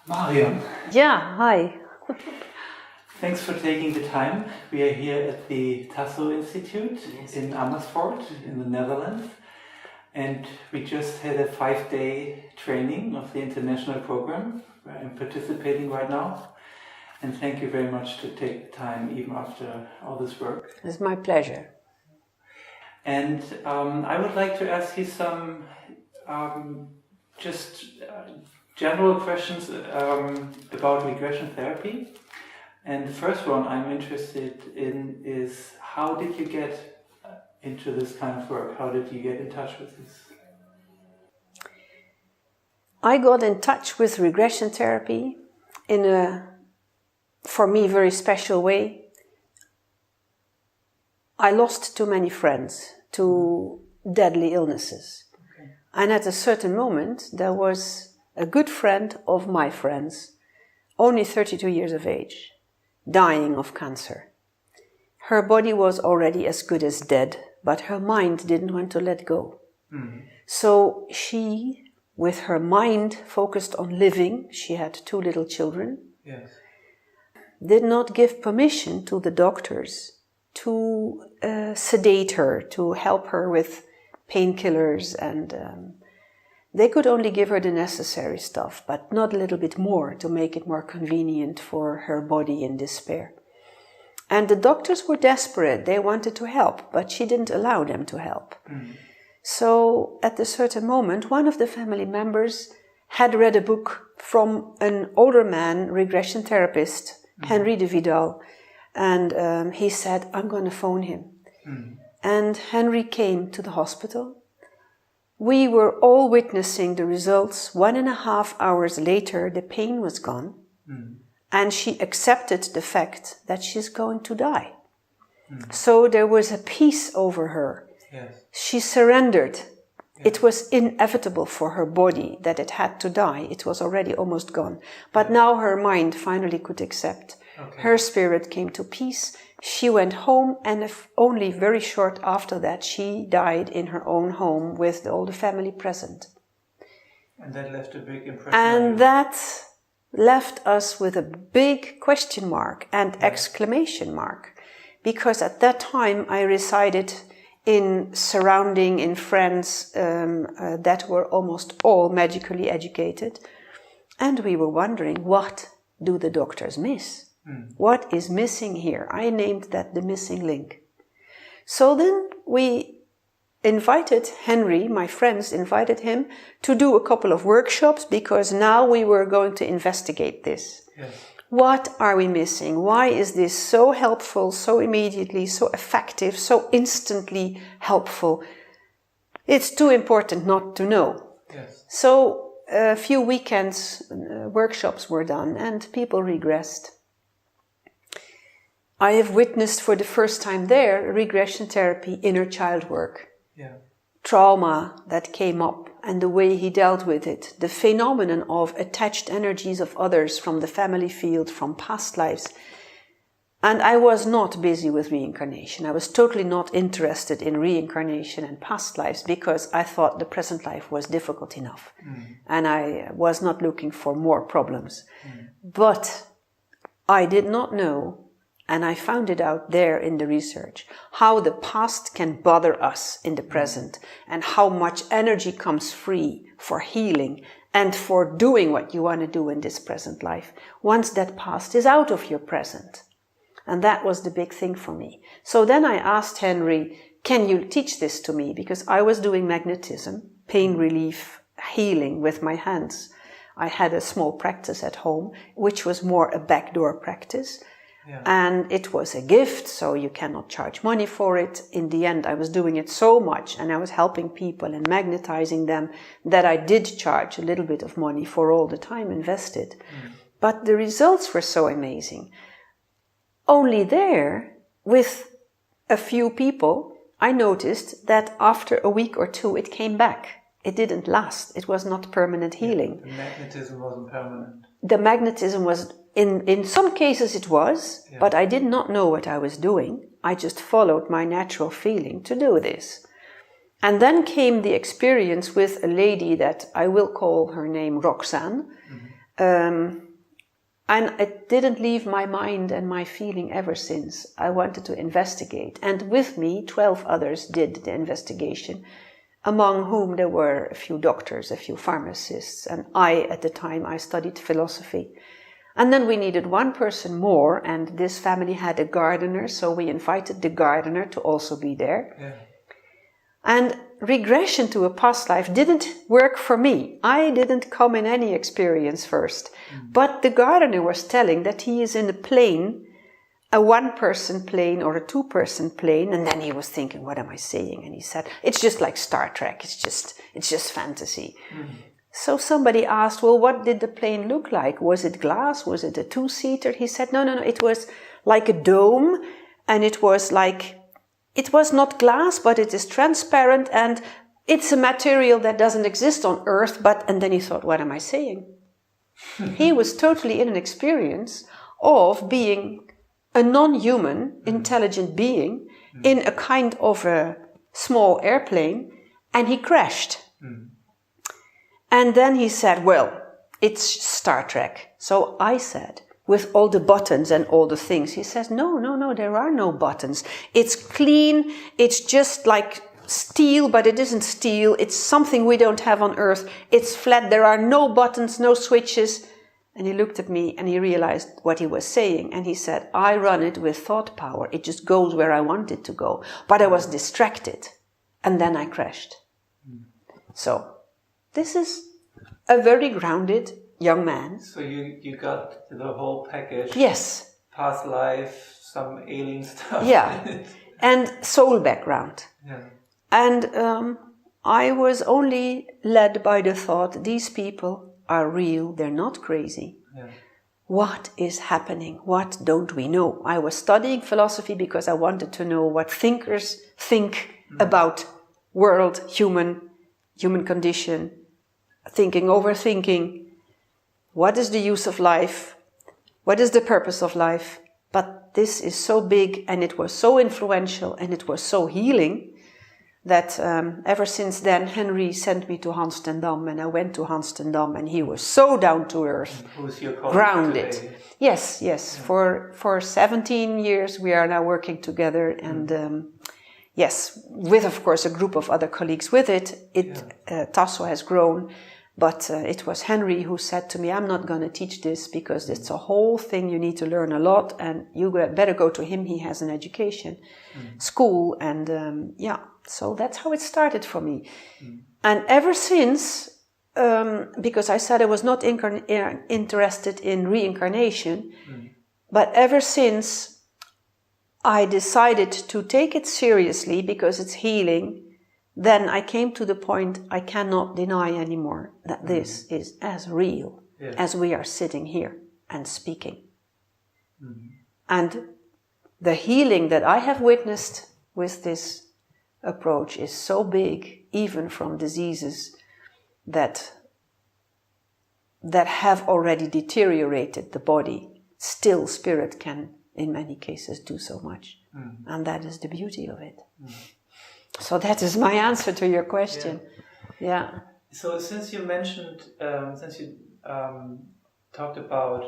Marion. Yeah, hi. Thanks for taking the time. We are here at the Tasso Institute in Amersfoort in the Netherlands, and we just had a 5-day training of the international program where I'm participating right now. And thank you very much to take the time even after all this work. It's my pleasure. And I would like to ask you some general questions about regression therapy. And the first one I'm interested in is, how did you get into this kind of work? How did you get in touch with this? I got in touch with regression therapy in a, for me, very special way. I lost too many friends to deadly illnesses. Okay. And at a certain moment, there was a good friend of my friends, only 32 years of age, dying of cancer. Her body was already as good as dead, but her mind didn't want to let go. Mm-hmm. So she, with her mind focused on living, she had 2 little children, yes, did not give permission to the doctors to sedate her, to help her with painkillers, and they could only give her the necessary stuff, but not a little bit more to make it more convenient for her body in despair. And the doctors were desperate. They wanted to help, but she didn't allow them to help. Mm. So at a certain moment, one of the family members had read a book from an older man, regression therapist, Henry de Vidal, and he said, I'm going to phone him. Mm. And Henry came to the hospital. We were all witnessing the results. 1.5 hours later, the pain was gone. Mm. And she accepted the fact that she's going to die. Mm. So there was a peace over her. Yes. She surrendered. Yes. It was inevitable for her body that it had to die. It was already almost gone. But now her mind finally could accept. Okay. Her spirit came to peace. She went home, and only very short after that, she died in her own home with all the family present. And that left a big impression. And that left us with a big question mark and exclamation mark. Because at that time, I resided in friends that were almost all medically educated. And we were wondering, what do the doctors miss? What is missing here? I named that the missing link. So then we invited Henry, my friends invited him to do a couple of workshops, because now we were going to investigate this. Yes. What are we missing? Why is this so helpful, so immediately, so effective, so instantly helpful? It's too important not to know. Yes. So a few weekends, workshops were done, and people regressed. I have witnessed for the first time there regression therapy, inner child work. Yeah. Trauma that came up and the way he dealt with it. The phenomenon of attached energies of others from the family field, from past lives. And I was not busy with reincarnation. I was totally not interested in reincarnation and past lives, because I thought the present life was difficult enough. Mm. And I was not looking for more problems. Mm. But I did not know, and I found it out there in the research, how the past can bother us in the present, and how much energy comes free for healing and for doing what you want to do in this present life, once that past is out of your present. And that was the big thing for me. So then I asked Henry, can you teach this to me? Because I was doing magnetism, pain relief, healing with my hands. I had a small practice at home, which was more a backdoor practice. Yeah. And it was a gift, so you cannot charge money for it. In the end, I was doing it so much, and I was helping people and magnetizing them, that I did charge a little bit of money for all the time invested. Mm. But the results were so amazing. Only there, with a few people, I noticed that after a week or 2, it came back. It didn't last. It was not permanent healing. The magnetism wasn't permanent. The magnetism was, in some cases it was, but I did not know what I was doing. I just followed my natural feeling to do this. And then came the experience with a lady that I will call her name Roxanne. Mm-hmm. And it didn't leave my mind and my feeling ever since. I wanted to investigate. And with me, 12 others did the investigation, among whom there were a few doctors, a few pharmacists. And at the time, I studied philosophy. And then we needed one person more, and this family had a gardener, so we invited the gardener to also be there. Yeah. And regression to a past life didn't work for me. I didn't come in any experience first. But the gardener was telling that he is in a plane, a one-person plane or a two-person plane, and then he was thinking, what am I saying? And he said, it's just like Star Trek, it's just fantasy. So somebody asked, well, what did the plane look like? Was it glass? Was it a two-seater? He said, no, it was like a dome, and it was not glass, but it is transparent, and it's a material that doesn't exist on Earth, and then he thought, what am I saying? He was totally in an experience of being a non-human, intelligent being in a kind of a small airplane, and he crashed. And then he said, well, it's Star Trek. So I said, with all the buttons and all the things. He says, no, there are no buttons. It's clean, it's just like steel, but it isn't steel. It's something we don't have on Earth. It's flat, there are no buttons, no switches. And he looked at me and he realized what he was saying. And he said, I run it with thought power. It just goes where I want it to go. But I was distracted. And then I crashed. So, this is a very grounded young man. So you got the whole package. Yes. Past life, some alien stuff. Yeah. And soul background. Yeah. And I was only led by the thought, these people are real, they're not crazy. Yeah. What is happening? What don't we know? I was studying philosophy because I wanted to know what thinkers think about world, human condition, thinking, overthinking. What is the use of life? What is the purpose of life? But this is so big, and it was so influential, and it was so healing that ever since then Henry sent me to Hans ten Dam, and I went to Hans ten Dam, and he was so down to earth, who's your colleague grounded. Today? Yes. Yeah. For 17 years we are now working together, and yes, with of course a group of other colleagues with it. Tasso has grown. But it was Henry who said to me, I'm not going to teach this because it's a whole thing. You need to learn a lot, and you better go to him. He has an education, school, and so that's how it started for me. And ever since, because I said I was not interested in reincarnation, but ever since I decided to take it seriously because it's healing, then I came to the point I cannot deny anymore that this is as real as we are sitting here and speaking. And the healing that I have witnessed with this approach is so big, even from diseases that have already deteriorated the body. Still, spirit can, in many cases, do so much. And that is the beauty of it. So that is my answer to your question. Yeah. So since you mentioned, talked about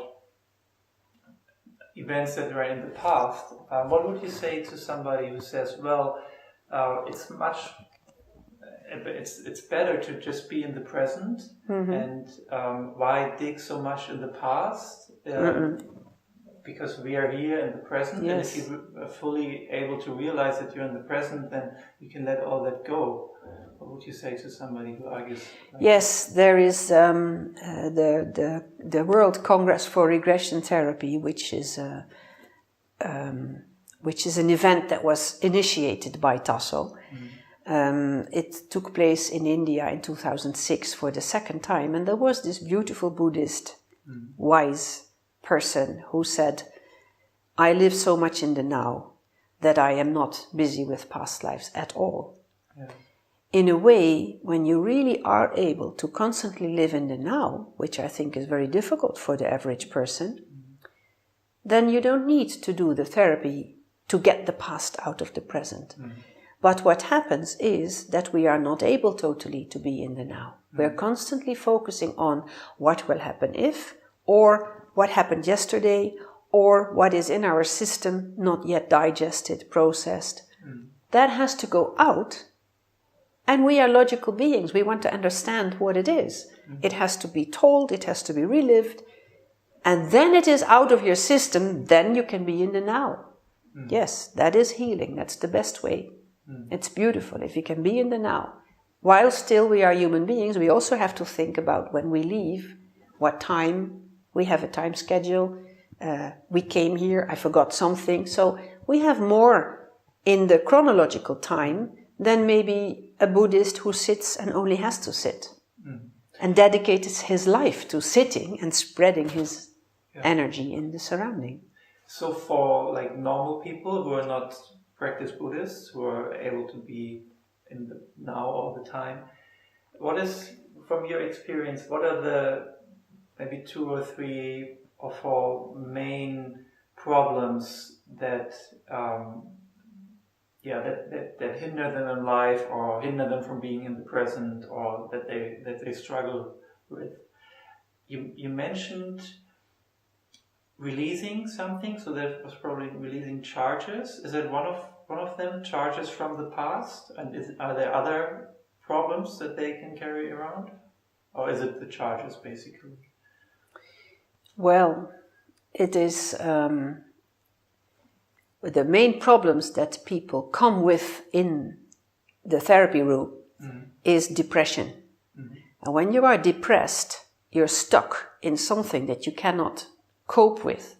events that were in the past, what would you say to somebody who says, well, it's better to just be in the present, and why dig so much in the past? Because we are here in the present, and if you are fully able to realize that you're in the present, then you can let all that go. What would you say to somebody who argues? Yes, there is the World Congress for Regression Therapy, which is an event that was initiated by Tasso. It took place in India in 2006 for the second time, and there was this beautiful Buddhist, wise person who said, I live so much in the now that I am not busy with past lives at all. Yeah. In a way, when you really are able to constantly live in the now, which I think is very difficult for the average person, then you don't need to do the therapy to get the past out of the present. But what happens is that we are not able totally to be in the now. We're constantly focusing on what will happen if, or what happened yesterday, or what is in our system not yet digested, processed. That has to go out. And we are logical beings. We want to understand what it is. It has to be told, it has to be relived. And then it is out of your system, then you can be in the now. Yes, that is healing. That's the best way. It's beautiful if you can be in the now. While still we are human beings, we also have to think about when we leave, what time, we have a time schedule, we came here, I forgot something. So we have more in the chronological time than maybe a Buddhist who sits and only has to sit and dedicates his life to sitting and spreading his energy in the surrounding. So for like normal people who are not practice Buddhists, who are able to be in the now all the time, what is, from your experience, what are the maybe 2 or 3 or 4 main problems that that hinder them in life, or hinder them from being in the present, or that they struggle with? You mentioned releasing something, so that was probably releasing charges. Is it one of them, charges from the past? And are there other problems that they can carry around? Or is it the charges, basically? Well, it is the main problems that people come with in the therapy room is depression. And when you are depressed, you're stuck in something that you cannot cope with.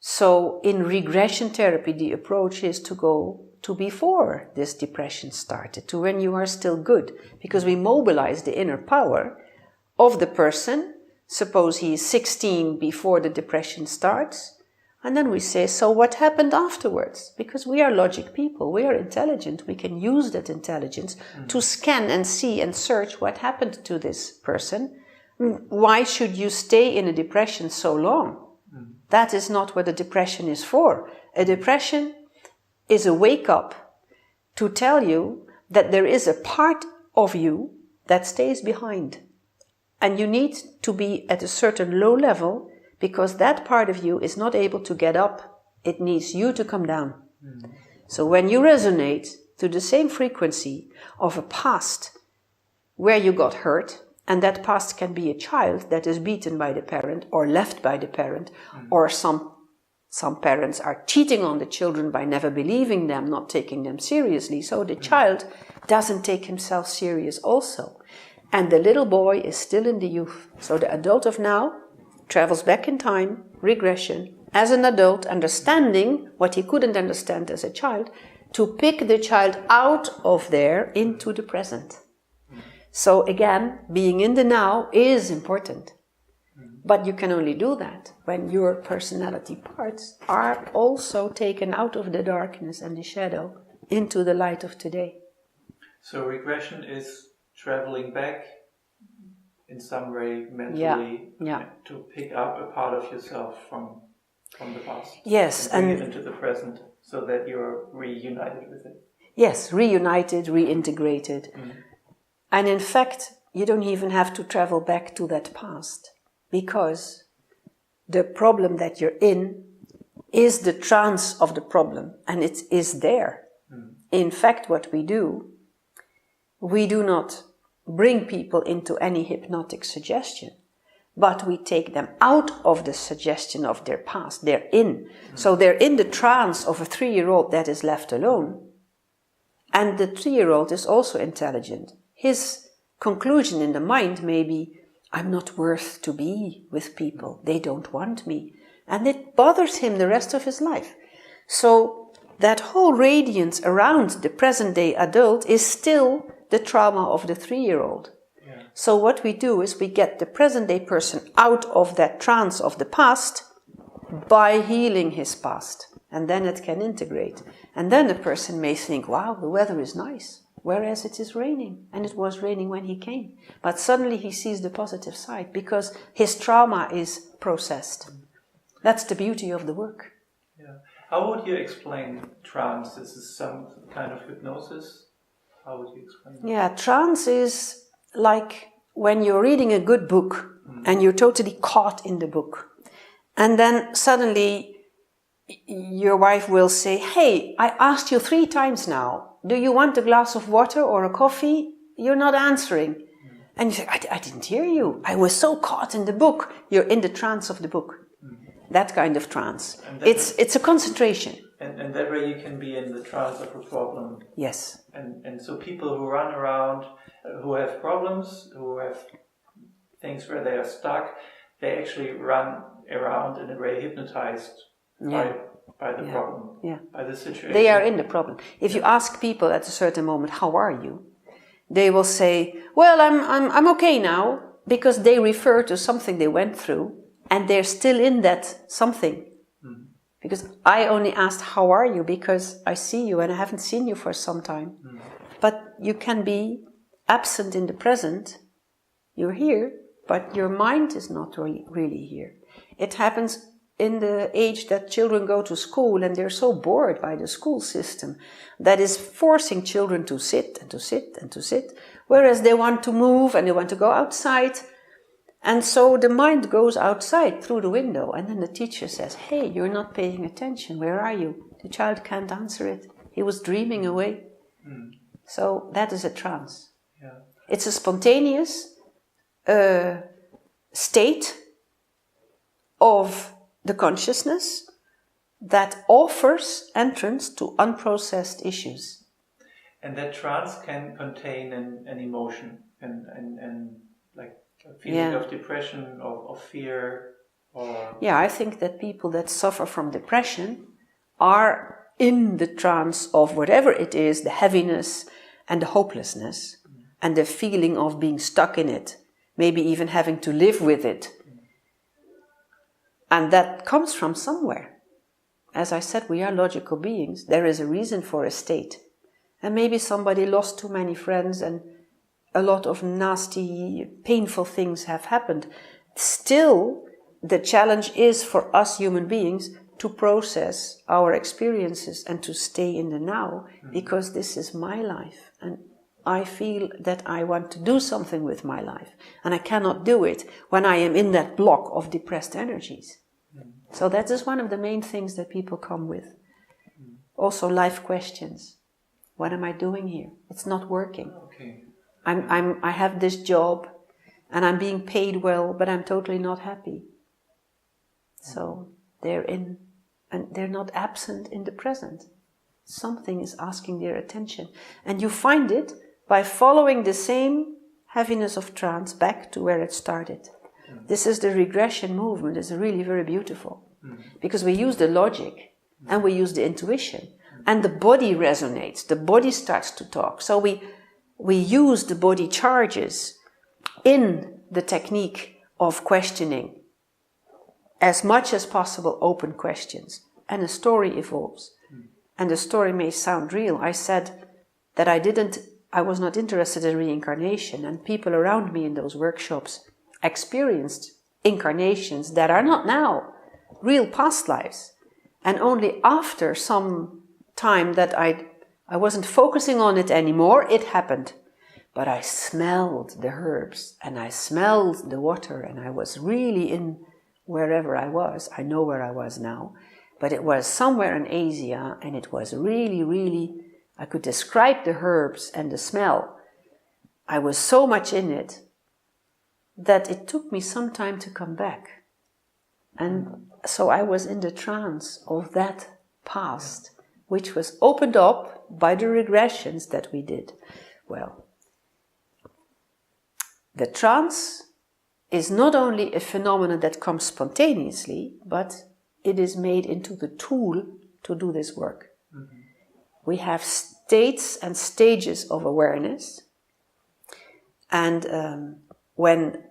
So in regression therapy, the approach is to go to before this depression started, to when you are still good, because we mobilize the inner power of the person. Suppose he is 16 before the depression starts, and then we say, so what happened afterwards? Because we are logic people, we are intelligent, we can use that intelligence to scan and see and search what happened to this person. Why should you stay in a depression so long? That is not what a depression is for. A depression is a wake-up to tell you that there is a part of you that stays behind. And you need to be at a certain low level, because that part of you is not able to get up. It needs you to come down. So when you resonate to the same frequency of a past where you got hurt, and that past can be a child that is beaten by the parent or left by the parent, or some parents are cheating on the children by never believing them, not taking them seriously. So the child doesn't take himself serious also. And the little boy is still in the youth. So the adult of now travels back in time, regression, as an adult, understanding what he couldn't understand as a child, to pick the child out of there into the present. So again, being in the now is important. But you can only do that when your personality parts are also taken out of the darkness and the shadow into the light of today. So regression is traveling back in some way mentally to pick up a part of yourself from the past. Yes, and bring it into the present so that you're reunited with it. Yes, reunited, reintegrated. And in fact, you don't even have to travel back to that past, because the problem that you're in is the trance of the problem, and it is there. In fact, what we do not bring people into any hypnotic suggestion, but we take them out of the suggestion of their past. They're in. So they're in the trance of a 3-year-old that is left alone. And the 3-year-old is also intelligent. His conclusion in the mind may be, I'm not worth to be with people. They don't want me. And it bothers him the rest of his life. So that whole radiance around the present day adult is still the trauma of the 3-year-old. Yeah. So what we do is we get the present day person out of that trance of the past by healing his past. And then it can integrate. And then the person may think, wow, the weather is nice. Whereas it is raining, and it was raining when he came. But suddenly he sees the positive side because his trauma is processed. That's the beauty of the work. Yeah. How would you explain trance? Is this some kind of hypnosis? How would you explain that? Yeah, trance is like when you're reading a good book and you're totally caught in the book. And then suddenly your wife will say, hey, I asked you 3 times now. Do you want a glass of water or a coffee? You're not answering. And you say, I didn't hear you. I was so caught in the book. You're in the trance of the book. That kind of trance. It's a concentration. And that way you can be in the trance of a problem. Yes. And so people who run around, who have problems, who have things where they are stuck, they actually run around in a way hypnotized by the problem, by the situation. They are in the problem. If you ask people at a certain moment, how are you? They will say, well, I'm okay now, because they refer to something they went through, and they're still in that something. Because I only asked, how are you? Because I see you and I haven't seen you for some time. But you can be absent in the present. You're here, but your mind is not really here. It happens in the age that children go to school and they're so bored by the school system that is forcing children to sit and to sit and to sit, whereas they want to move and they want to go outside. And so the mind goes outside through the window, and then the teacher says, hey, you're not paying attention, where are you? The child can't answer it. He was dreaming away. So that is a trance. It's a spontaneous state of the consciousness that offers entrance to unprocessed issues. And that trance can contain an emotion and like a feeling of depression, of fear, or... Yeah, I think that people that suffer from depression are in the trance of whatever it is, the heaviness and the hopelessness, and the feeling of being stuck in it, maybe even having to live with it. And that comes from somewhere. As I said, we are logical beings. There is a reason for a state. And maybe somebody lost too many friends and a lot of nasty, painful things have happened. Still, the challenge is for us human beings to process our experiences and to stay in the now, because this is my life. And I feel that I want to do something with my life. And I cannot do it when I am in that block of depressed energies. So that is one of the main things that people come with. Also life questions. What am I doing here? It's not working. I have this job and I'm being paid well, but I'm totally not happy. So they're in, and they're not absent in the present. Something is asking their attention. And you find it by following the same heaviness of trance back to where it started. This is the regression movement. It's really very beautiful. Because we use the logic and we use the intuition. And the body resonates. The body starts to talk. So we use the body charges in the technique of questioning. As much as possible, open questions. And a story evolves. And the story may sound real. I said that I was not interested in reincarnation, and people around me in those workshops experienced incarnations that are not now, real past lives. And only after some time that I wasn't focusing on it anymore, it happened. But I smelled the herbs, and I smelled the water, and I was really in wherever I was. I know where I was now. But it was somewhere in Asia, and it was really, really, I could describe the herbs and the smell. I was so much in it that it took me some time to come back. And so I was in the trance of that past, which was opened up by the regressions that we did. Well, the trance is not only a phenomenon that comes spontaneously, but it is made into the tool to do this work. We have states and stages of awareness, and when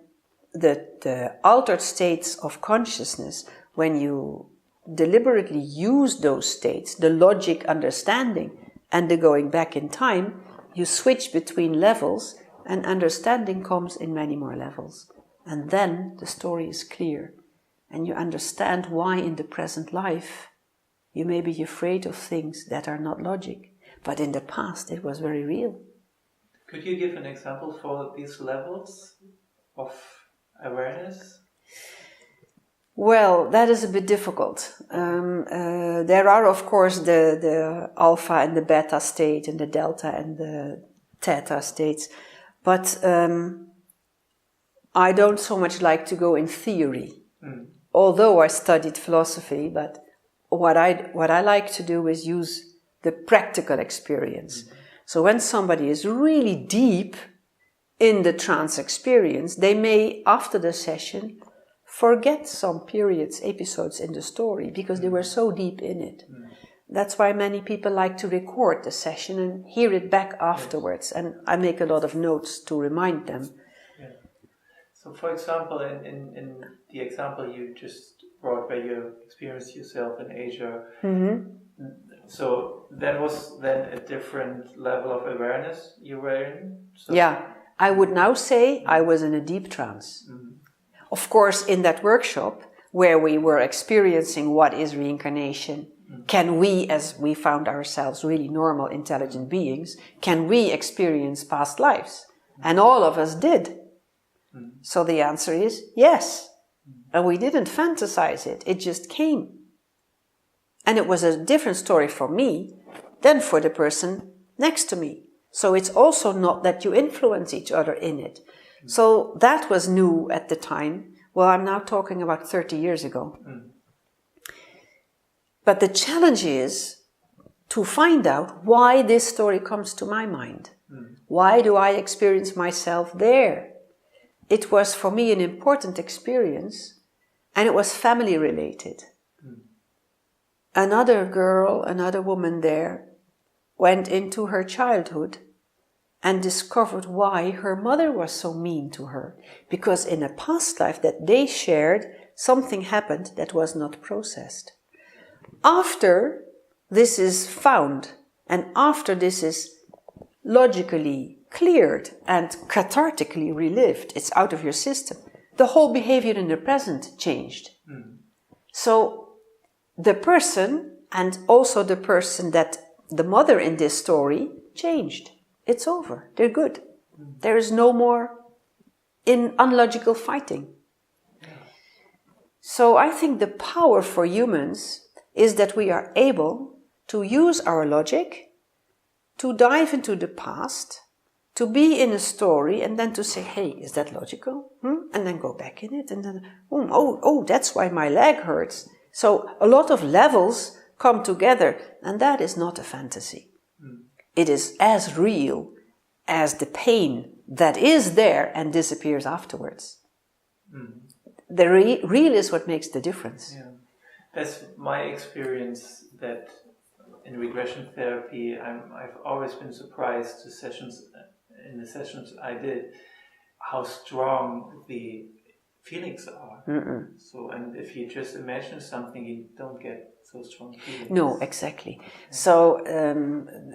the altered states of consciousness, when you deliberately use those states, the logic understanding and the going back in time, you switch between levels, and understanding comes in many more levels. And then the story is clear. And you understand why in the present life you may be afraid of things that are not logic. But in the past it was very real. Could you give an example for these levels of awareness? Well, that is a bit difficult. There are, of course, the alpha and the beta state and the delta and the theta states. But I don't so much like to go in theory. Although I studied philosophy, but what I like to do is use the practical experience. So when somebody is really deep in the trance experience, they may, after the session, forget some periods, episodes in the story because they were so deep in it. That's why many people like to record the session and hear it back afterwards. And I make a lot of notes to remind them. Yeah. So, for example, in the example you just brought where you experienced yourself in Asia, so that was then a different level of awareness you were in? So yeah, I would now say I was in a deep trance. Of course, in that workshop where we were experiencing what is reincarnation, can we, as we found ourselves really normal, intelligent beings, can we experience past lives? And all of us did. So the answer is yes. And we didn't fantasize it, it just came. And it was a different story for me than for the person next to me. So it's also not that you influence each other in it. So that was new at the time. Well, I'm now talking about 30 years ago. But the challenge is to find out why this story comes to my mind. Why do I experience myself there? It was for me an important experience, and it was family related. Another girl, another woman there, went into her childhood and discovered why her mother was so mean to her. Because in a past life that they shared, something happened that was not processed. After this is found, and after this is logically cleared and cathartically relived, it's out of your system, the whole behavior in the present changed. So the person, and also the person that the mother in this story, changed. It's over. They're good. There is no more unlogical fighting. So I think the power for humans is that we are able to use our logic to dive into the past, to be in a story, and then to say, hey, is that logical? And then go back in it, and then, oh, that's why my leg hurts. So a lot of levels come together, and that is not a fantasy. It is as real as the pain that is there and disappears afterwards. The real is what makes the difference. Yeah. That's my experience, that in regression therapy, I've always been surprised in the sessions I did, how strong the feelings are. So, and if you just imagine something, you don't get so strong feelings. No, exactly. So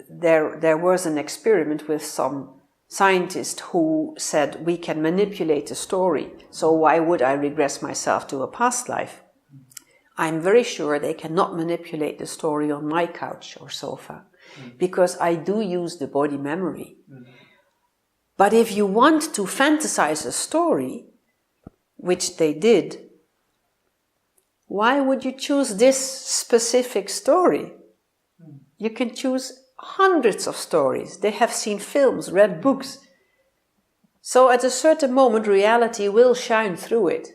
there was an experiment with some scientist who said we can manipulate a story. So why would I regress myself to a past life? I'm very sure they cannot manipulate the story on my couch or sofa, because I do use the body memory. But if you want to fantasize a story, which they did, why would you choose this specific story? You can choose hundreds of stories. They have seen films, read books. So at a certain moment, reality will shine through it.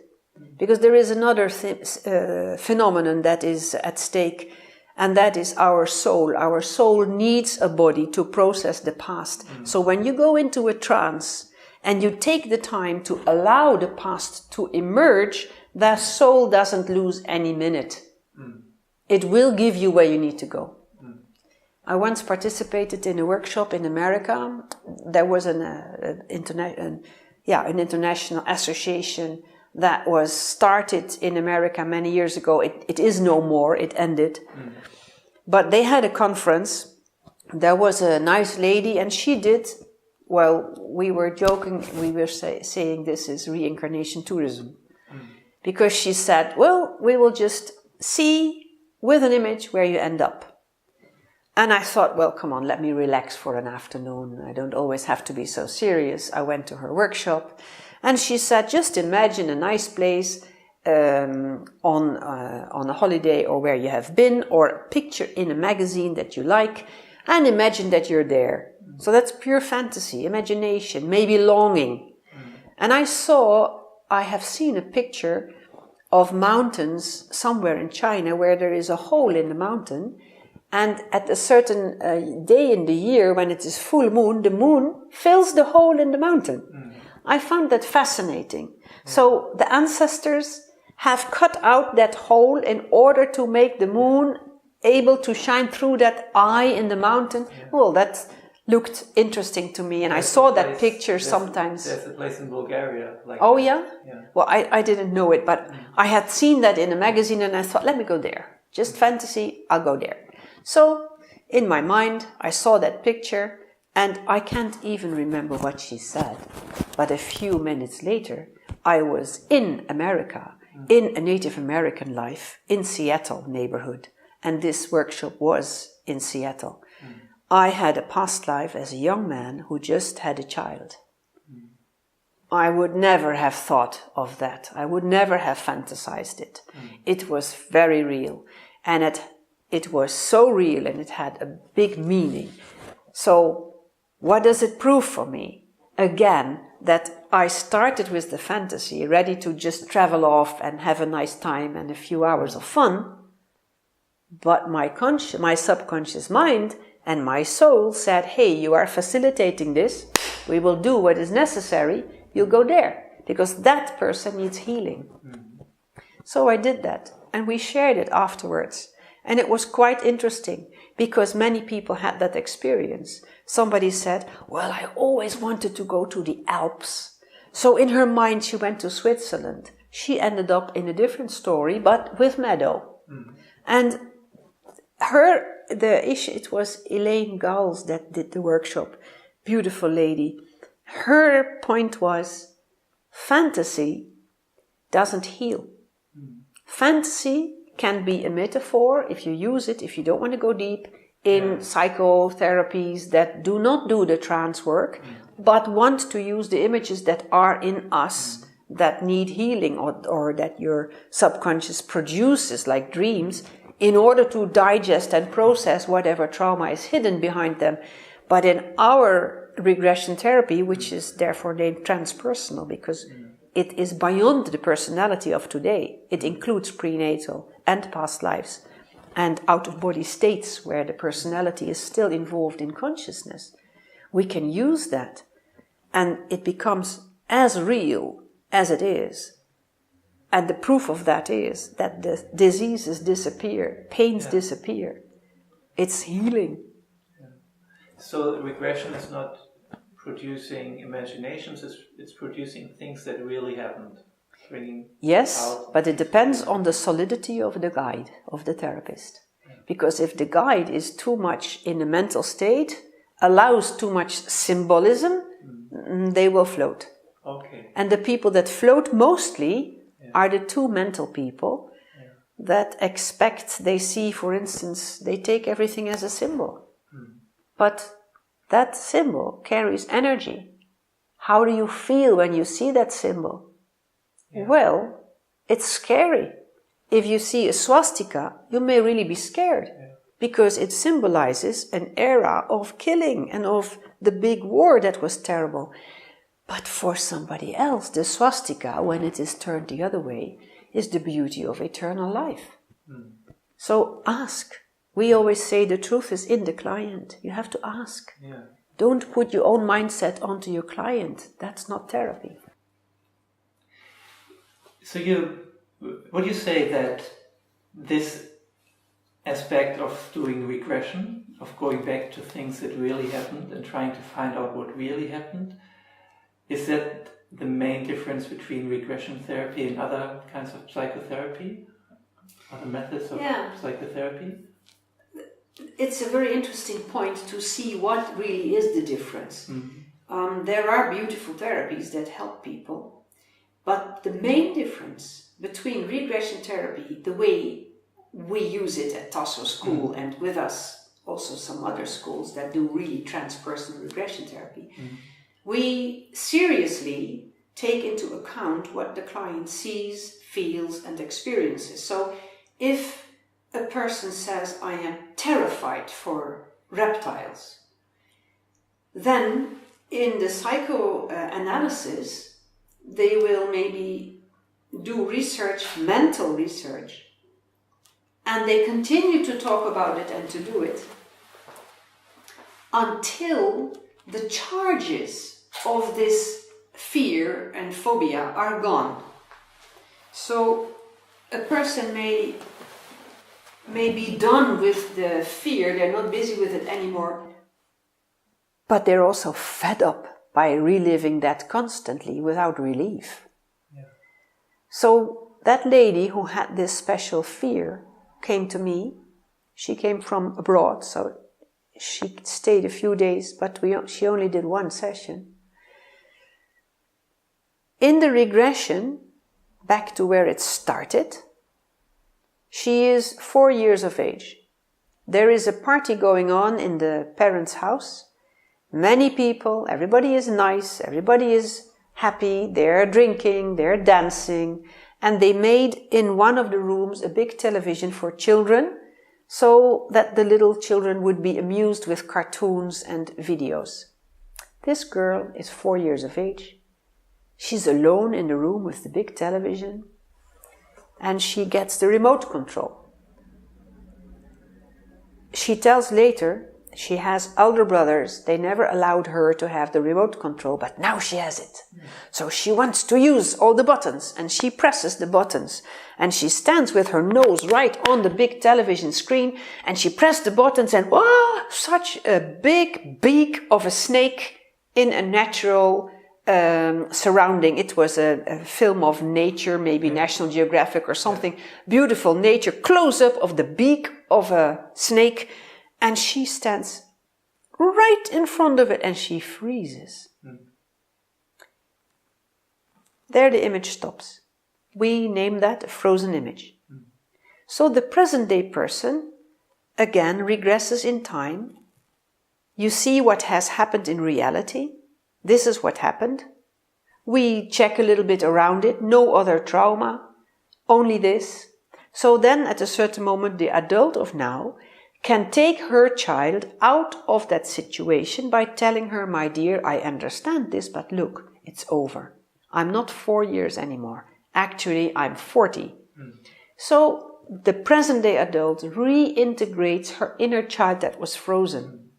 Because there is another phenomenon that is at stake, and that is our soul. Our soul needs a body to process the past. So when you go into a trance and you take the time to allow the past to emerge, that soul doesn't lose any minute. It will give you where you need to go. I once participated in a workshop in America. There was an international association that was started in America many years ago. It is no more, it ended. But they had a conference. There was a nice lady, and she did, well, we were joking, we were saying this is reincarnation tourism. Because she said, well, we will just see with an image where you end up. And I thought, well, come on, let me relax for an afternoon. I don't always have to be so serious. I went to her workshop and she said, just imagine a nice place on a holiday or where you have been, or a picture in a magazine that you like, and imagine that you're there. So that's pure fantasy, imagination, maybe longing. And I have seen a picture of mountains somewhere in China where there is a hole in the mountain, and at a certain day in the year when it is full moon, the moon fills the hole in the mountain. I found that fascinating. So the ancestors have cut out that hole in order to make the moon able to shine through that eye in the mountain. Well, that looked interesting to me, and I saw that picture sometimes. There's a place in Bulgaria. Oh, yeah? Well, I didn't know it, but I had seen that in a magazine, and I thought, let me go there. Just fantasy, I'll go there. So, in my mind, I saw that picture, and I can't even remember what she said. But a few minutes later, I was in America, in a Native American life, in Seattle neighborhood. And this workshop was in Seattle. I had a past life as a young man who just had a child. I would never have thought of that. I would never have fantasized it. It was very real. And it was so real, and it had a big meaning. So what does it prove for me? Again, that I started with the fantasy, ready to just travel off and have a nice time and a few hours of fun. But my subconscious mind and my soul said, hey, you are facilitating this. We will do what is necessary. You'll go there because that person needs healing. So I did that, and we shared it afterwards. And it was quite interesting because many people had that experience. Somebody said, well, I always wanted to go to the Alps. So in her mind, she went to Switzerland. She ended up in a different story, but with meadow. And it was Elaine Gals that did the workshop. Beautiful lady. Her point was, fantasy doesn't heal. Fantasy can be a metaphor if you use it, if you don't want to go deep, in psychotherapies that do not do the trance work, but want to use the images that are in us that need healing or that your subconscious produces, like dreams, in order to digest and process whatever trauma is hidden behind them. But in our regression therapy, which is therefore named transpersonal, because it is beyond the personality of today. It includes prenatal and past lives and out-of-body states where the personality is still involved in consciousness. We can use that, and it becomes as real as it is. And the proof of that is that the diseases disappear, pains disappear. It's healing. So regression is not producing imaginations, it's producing things that really happened. Yes, but it depends on the solidity of the guide, of the therapist. Because if the guide is too much in a mental state, allows too much symbolism, they will float. Okay. And the people that float mostly are the too mental people that expect, they see, for instance, they take everything as a symbol. But that symbol carries energy. How do you feel when you see that symbol? Well, it's scary. If you see a swastika, you may really be scared because it symbolizes an era of killing and of the big war that was terrible. But for somebody else, the swastika, when it is turned the other way, is the beauty of eternal life. So ask. We always say the truth is in the client. You have to ask. Don't put your own mindset onto your client. That's not therapy. So would you say that this aspect of doing regression, of going back to things that really happened and trying to find out what really happened, is that the main difference between regression therapy and other kinds of psychotherapy, other methods of psychotherapy? It's a very interesting point to see what really is the difference. There are beautiful therapies that help people. But the main difference between regression therapy, the way we use it at Tasso School and with us also some other schools that do really transpersonal regression therapy, we seriously take into account what the client sees, feels, and experiences. So if a person says, I am terrified for reptiles, then in the psychoanalysis, they will maybe do research, mental research, and they continue to talk about it and to do it until the charges of this fear and phobia are gone. So a person may be done with the fear, they're not busy with it anymore, but they're also fed up by reliving that constantly without relief. Yeah. So that lady who had this special fear came to me. She came from abroad, so she stayed a few days, but she only did one session. In the regression, back to where it started, she is 4 years of age. There is a party going on in the parents' house. Many people, everybody is nice, everybody is happy, they're drinking, they're dancing, and they made in one of the rooms a big television for children so that the little children would be amused with cartoons and videos. This girl is 4 years of age. She's alone in the room with the big television, and she gets the remote control. She tells later she has older brothers. They never allowed her to have the remote control, but now she has it. So she wants to use all the buttons, and she presses the buttons, and she stands with her nose right on the big television screen, and she presses the buttons, and oh, such a big beak of a snake in a natural surrounding. It was a film of nature, maybe National Geographic or something. Beautiful nature, close-up of the beak of a snake, and she stands right in front of it and she freezes. There the image stops. We name that a frozen image. So the present-day person, again, regresses in time. You see what has happened in reality. This is what happened. We check a little bit around it. No other trauma, only this. So then at a certain moment, the adult of now can take her child out of that situation by telling her, my dear, I understand this, but look, it's over. I'm not 4 years anymore. Actually, I'm 40. So the present-day adult reintegrates her inner child that was frozen.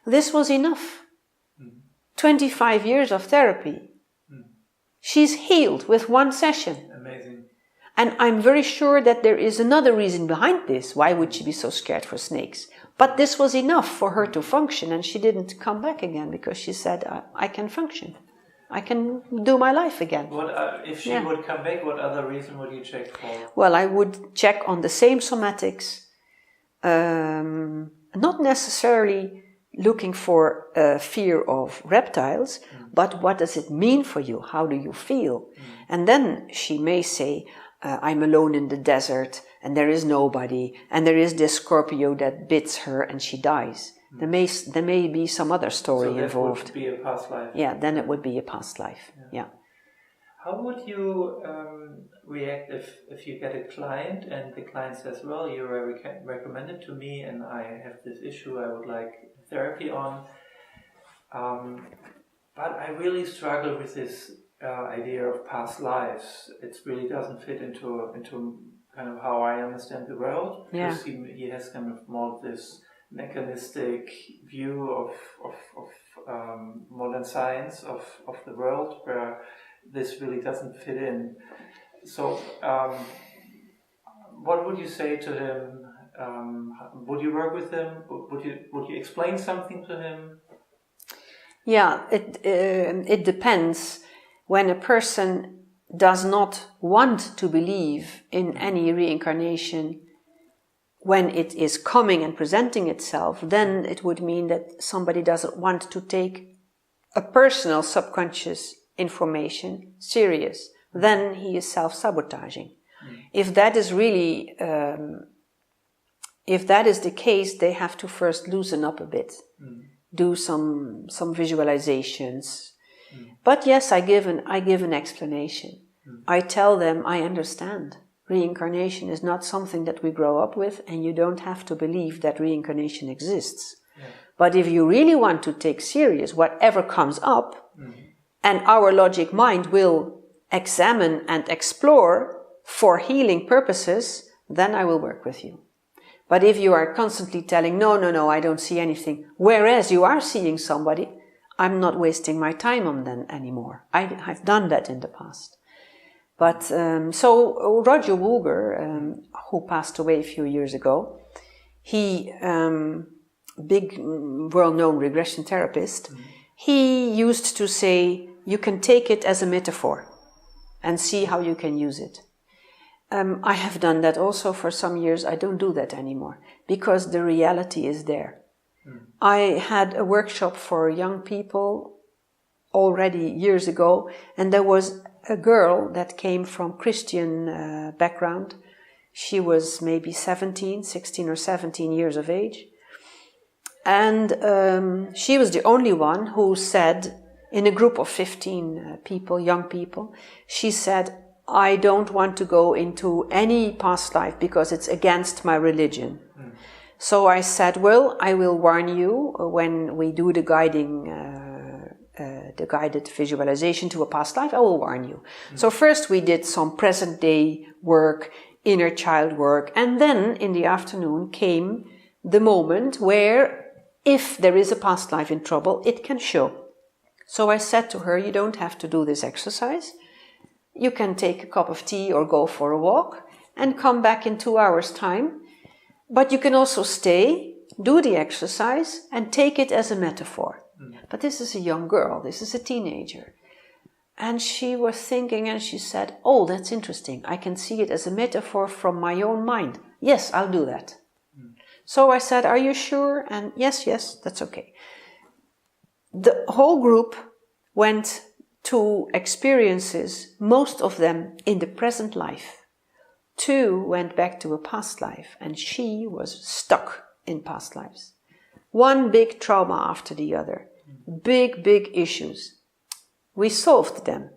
This was enough. 25 years of therapy. She's healed with one session. Amazing. And I'm very sure that there is another reason behind this. Why would she be so scared for snakes? But this was enough for her to function, and she didn't come back again because she said, I can function. I can do my life again. If she would come back, what other reason would you check for? Well, I would check on the same somatics, not necessarily looking for fear of reptiles, but what does it mean for you? How do you feel? And then she may say, I'm alone in the desert and there is nobody and there is this Scorpio that bits her and she dies. There may be some other story involved. So that would be a past life. Yeah, then it would be a past life. Yeah. How would you react if you get a client and the client says, well, you were recommended to me and I have this issue I would like therapy on, but I really struggle with this idea of past lives. It really doesn't fit into kind of how I understand the world. Yeah. Because he has kind of more this mechanistic view of modern science of the world where this really doesn't fit in. So what would you say to him? Would you work with him? Would you explain something to him? Yeah, it depends. When a person does not want to believe in any reincarnation, when it is coming and presenting itself, then it would mean that somebody doesn't want to take a personal subconscious information serious. Then he is self-sabotaging. If that is really if that is the case, they have to first loosen up a bit, do some visualizations. But yes, I give an explanation. I tell them, I understand. Reincarnation is not something that we grow up with, and you don't have to believe that reincarnation exists. Yeah. But if you really want to take serious whatever comes up, and our logic mind will examine and explore for healing purposes, then I will work with you. But if you are constantly telling, no, I don't see anything, whereas you are seeing somebody, I'm not wasting my time on them anymore. I've done that in the past. But, so Roger Woolger, who passed away a few years ago, he, big, well-known regression therapist, he used to say, you can take it as a metaphor and see how you can use it. I have done that also for some years. I don't do that anymore because the reality is there. I had a workshop for young people already years ago, and there was a girl that came from Christian background. She was maybe 16 or 17 years of age. And she was the only one who said, in a group of 15 people, young people, she said, I don't want to go into any past life because it's against my religion. So I said, well, I will warn you when we do the guided visualization to a past life, I will warn you. So first we did some present day work, inner child work, and then in the afternoon came the moment where if there is a past life in trouble, it can show. So I said to her, you don't have to do this exercise. You can take a cup of tea or go for a walk and come back in 2 hours' time. But you can also stay, do the exercise, and take it as a metaphor. But this is a young girl, this is a teenager. And she was thinking and she said, oh, that's interesting. I can see it as a metaphor from my own mind. Yes, I'll do that. So I said, are you sure? And yes, that's okay. The whole group went to experiences, most of them in the present life. 2 went back to a past life, and she was stuck in past lives. One big trauma after the other. Big issues. We solved them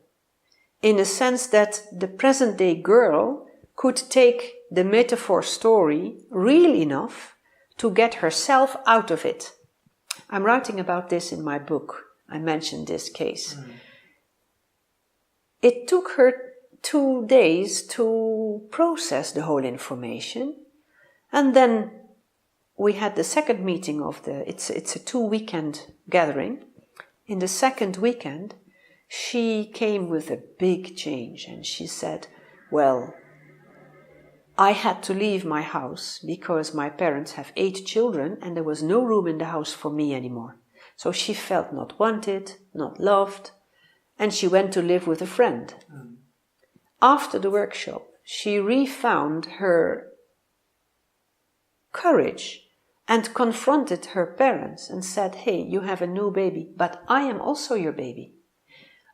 in a sense that the present day girl could take the metaphor story real enough to get herself out of it. I'm writing about this in my book. I mentioned this case. It took her 2 days to process the whole information, and then we had the second meeting of it's a 2-weekend gathering. In the second weekend, she came with a big change, and she said, well, I had to leave my house because my parents have 8 children and there was no room in the house for me anymore. So she felt not wanted, not loved, and she went to live with a friend. After the workshop, she refound her courage and confronted her parents and said, hey, you have a new baby, but I am also your baby.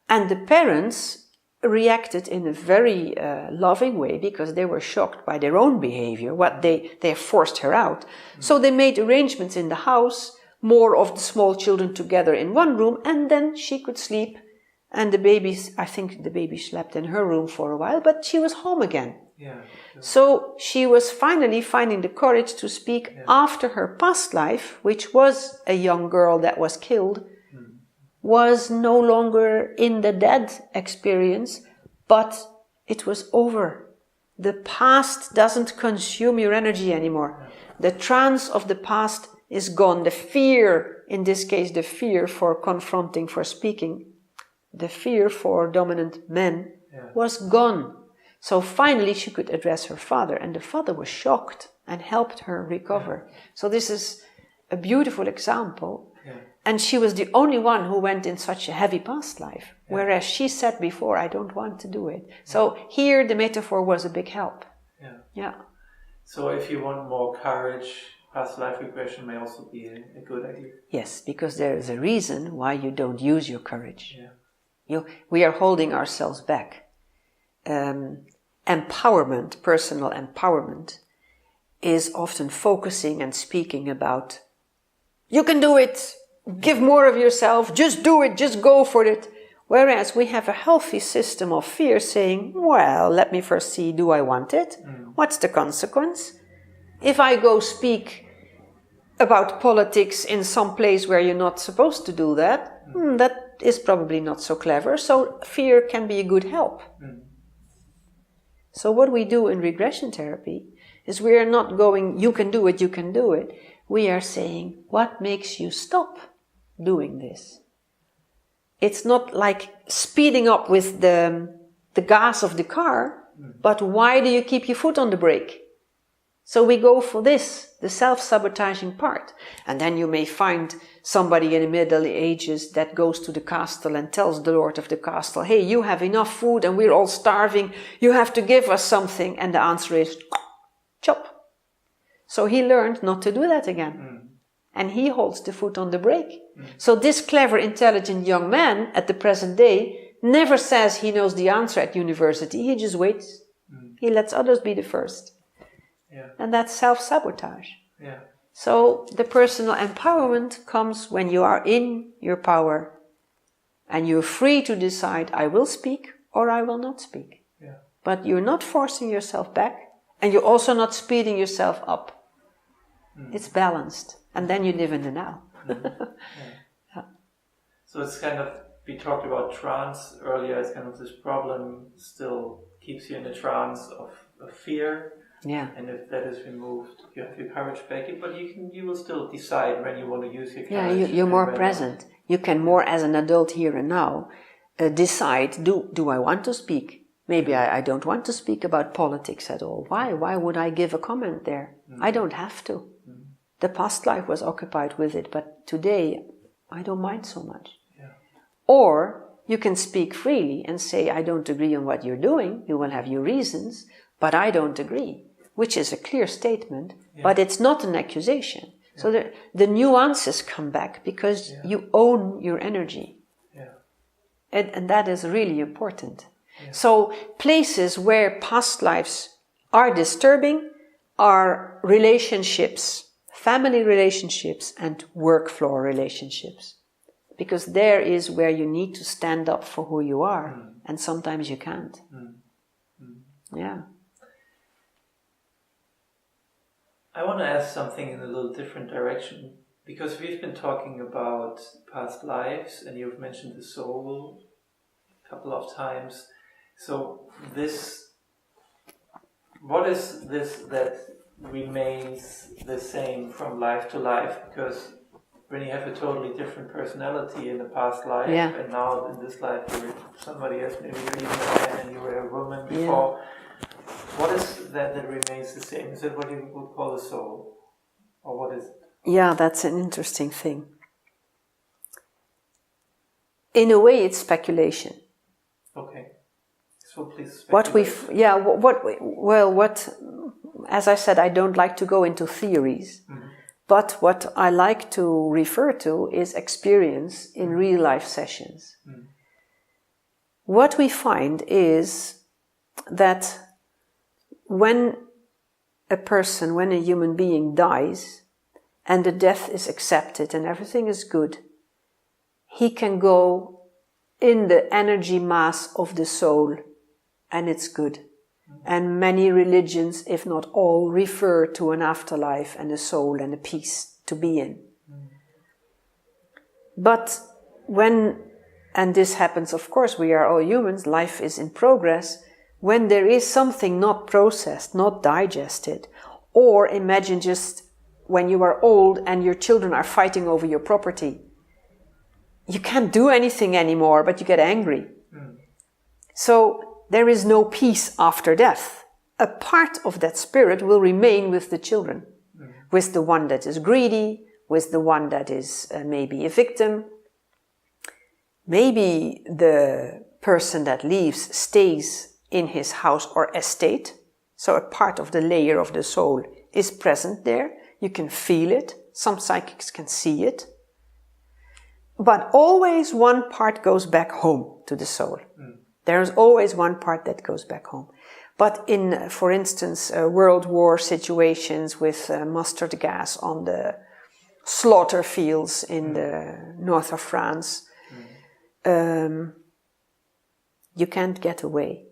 And the parents reacted in a very loving way because they were shocked by their own behavior, what they forced her out. So they made arrangements in the house, more of the small children together in one room, and then she could sleep. And the babies, I think the baby slept in her room for a while, but she was home again. Yeah, sure. So she was finally finding the courage to speak after her past life, which was a young girl that was killed, was no longer in the dead experience, but it was over. The past doesn't consume your energy anymore. The trance of the past is gone. The fear, in this case, the fear for confronting, for speaking, the fear for dominant men was gone. So finally she could address her father, and the father was shocked and helped her recover. So this is a beautiful example. And she was the only one who went in such a heavy past life, whereas she said before, I don't want to do it. So here the metaphor was a big help. So if you want more courage, past life regression may also be a good idea. Yes, because there is a reason why you don't use your courage. We are holding ourselves back. Empowerment, personal empowerment, is often focusing and speaking about, you can do it, give more of yourself, just do it, just go for it. Whereas we have a healthy system of fear saying, well, let me first see, do I want it? What's the consequence? If I go speak about politics in some place where you're not supposed to do that, that is probably not so clever. So fear can be a good help. So what we do in regression therapy is we are not going, you can do it, you can do it. We are saying, what makes you stop doing this? It's not like speeding up with the gas of the car, but why do you keep your foot on the brake? So we go for this, the self-sabotaging part. And then you may find somebody in the Middle Ages that goes to the castle and tells the lord of the castle, hey, you have enough food and we're all starving, you have to give us something. And the answer is, chop. So he learned not to do that again. And he holds the foot on the brake. So this clever, intelligent young man at the present day never says he knows the answer at university. He just waits. He lets others be the first. And that's self-sabotage. So the personal empowerment comes when you are in your power and you're free to decide, I will speak or I will not speak. But you're not forcing yourself back and you're also not speeding yourself up. It's balanced. And then you live in the now. So it's kind of, we talked about trance earlier, it's kind of this problem still keeps you in a trance of fear. And if that is removed, you have your courage back. But you will still decide when you want to use your courage. You're more present. You can more, as an adult here and now, decide, do I want to speak? Maybe I don't want to speak about politics at all. Why? Why would I give a comment there? I don't have to. The past life was occupied with it, but today I don't mind so much. Or you can speak freely and say, I don't agree on what you're doing. You will have your reasons, but I don't agree, which is a clear statement, but it's not an accusation. So the nuances come back because you own your energy. And that is really important. So places where past lives are disturbing are relationships, family relationships and work floor relationships. Because there is where you need to stand up for who you are, and sometimes you can't. I want to ask something in a little different direction, because we've been talking about past lives, and you've mentioned the soul a couple of times. So what is this that remains the same from life to life? Because when you have a totally different personality in the past life, and now in this life you're somebody else, maybe you're even a man and you were a woman before, what is that remains the same? Is it what you would call the soul? Or what is it? Yeah, that's an interesting thing. In a way, it's speculation. Okay. So please speculate. As I said, I don't like to go into theories. But what I like to refer to is experience in real life sessions. What we find is that when a human being dies and the death is accepted and everything is good, he can go in the energy mass of the soul and it's good. And many religions, if not all, refer to an afterlife and a soul and a peace to be in. But and this happens, of course, we are all humans, life is in progress, when there is something not processed, not digested, or imagine just when you are old and your children are fighting over your property. You can't do anything anymore, but you get angry. So there is no peace after death. A part of that spirit will remain with the children, with the one that is greedy, with the one that is maybe a victim. Maybe the person that leaves stays in his house or estate, so a part of the layer of the soul is present there. You can feel it. Some psychics can see it. But always one part goes back home to the soul. There is always one part that goes back home. But in, for instance, World War situations with mustard gas on the slaughter fields in the north of France, you can't get away.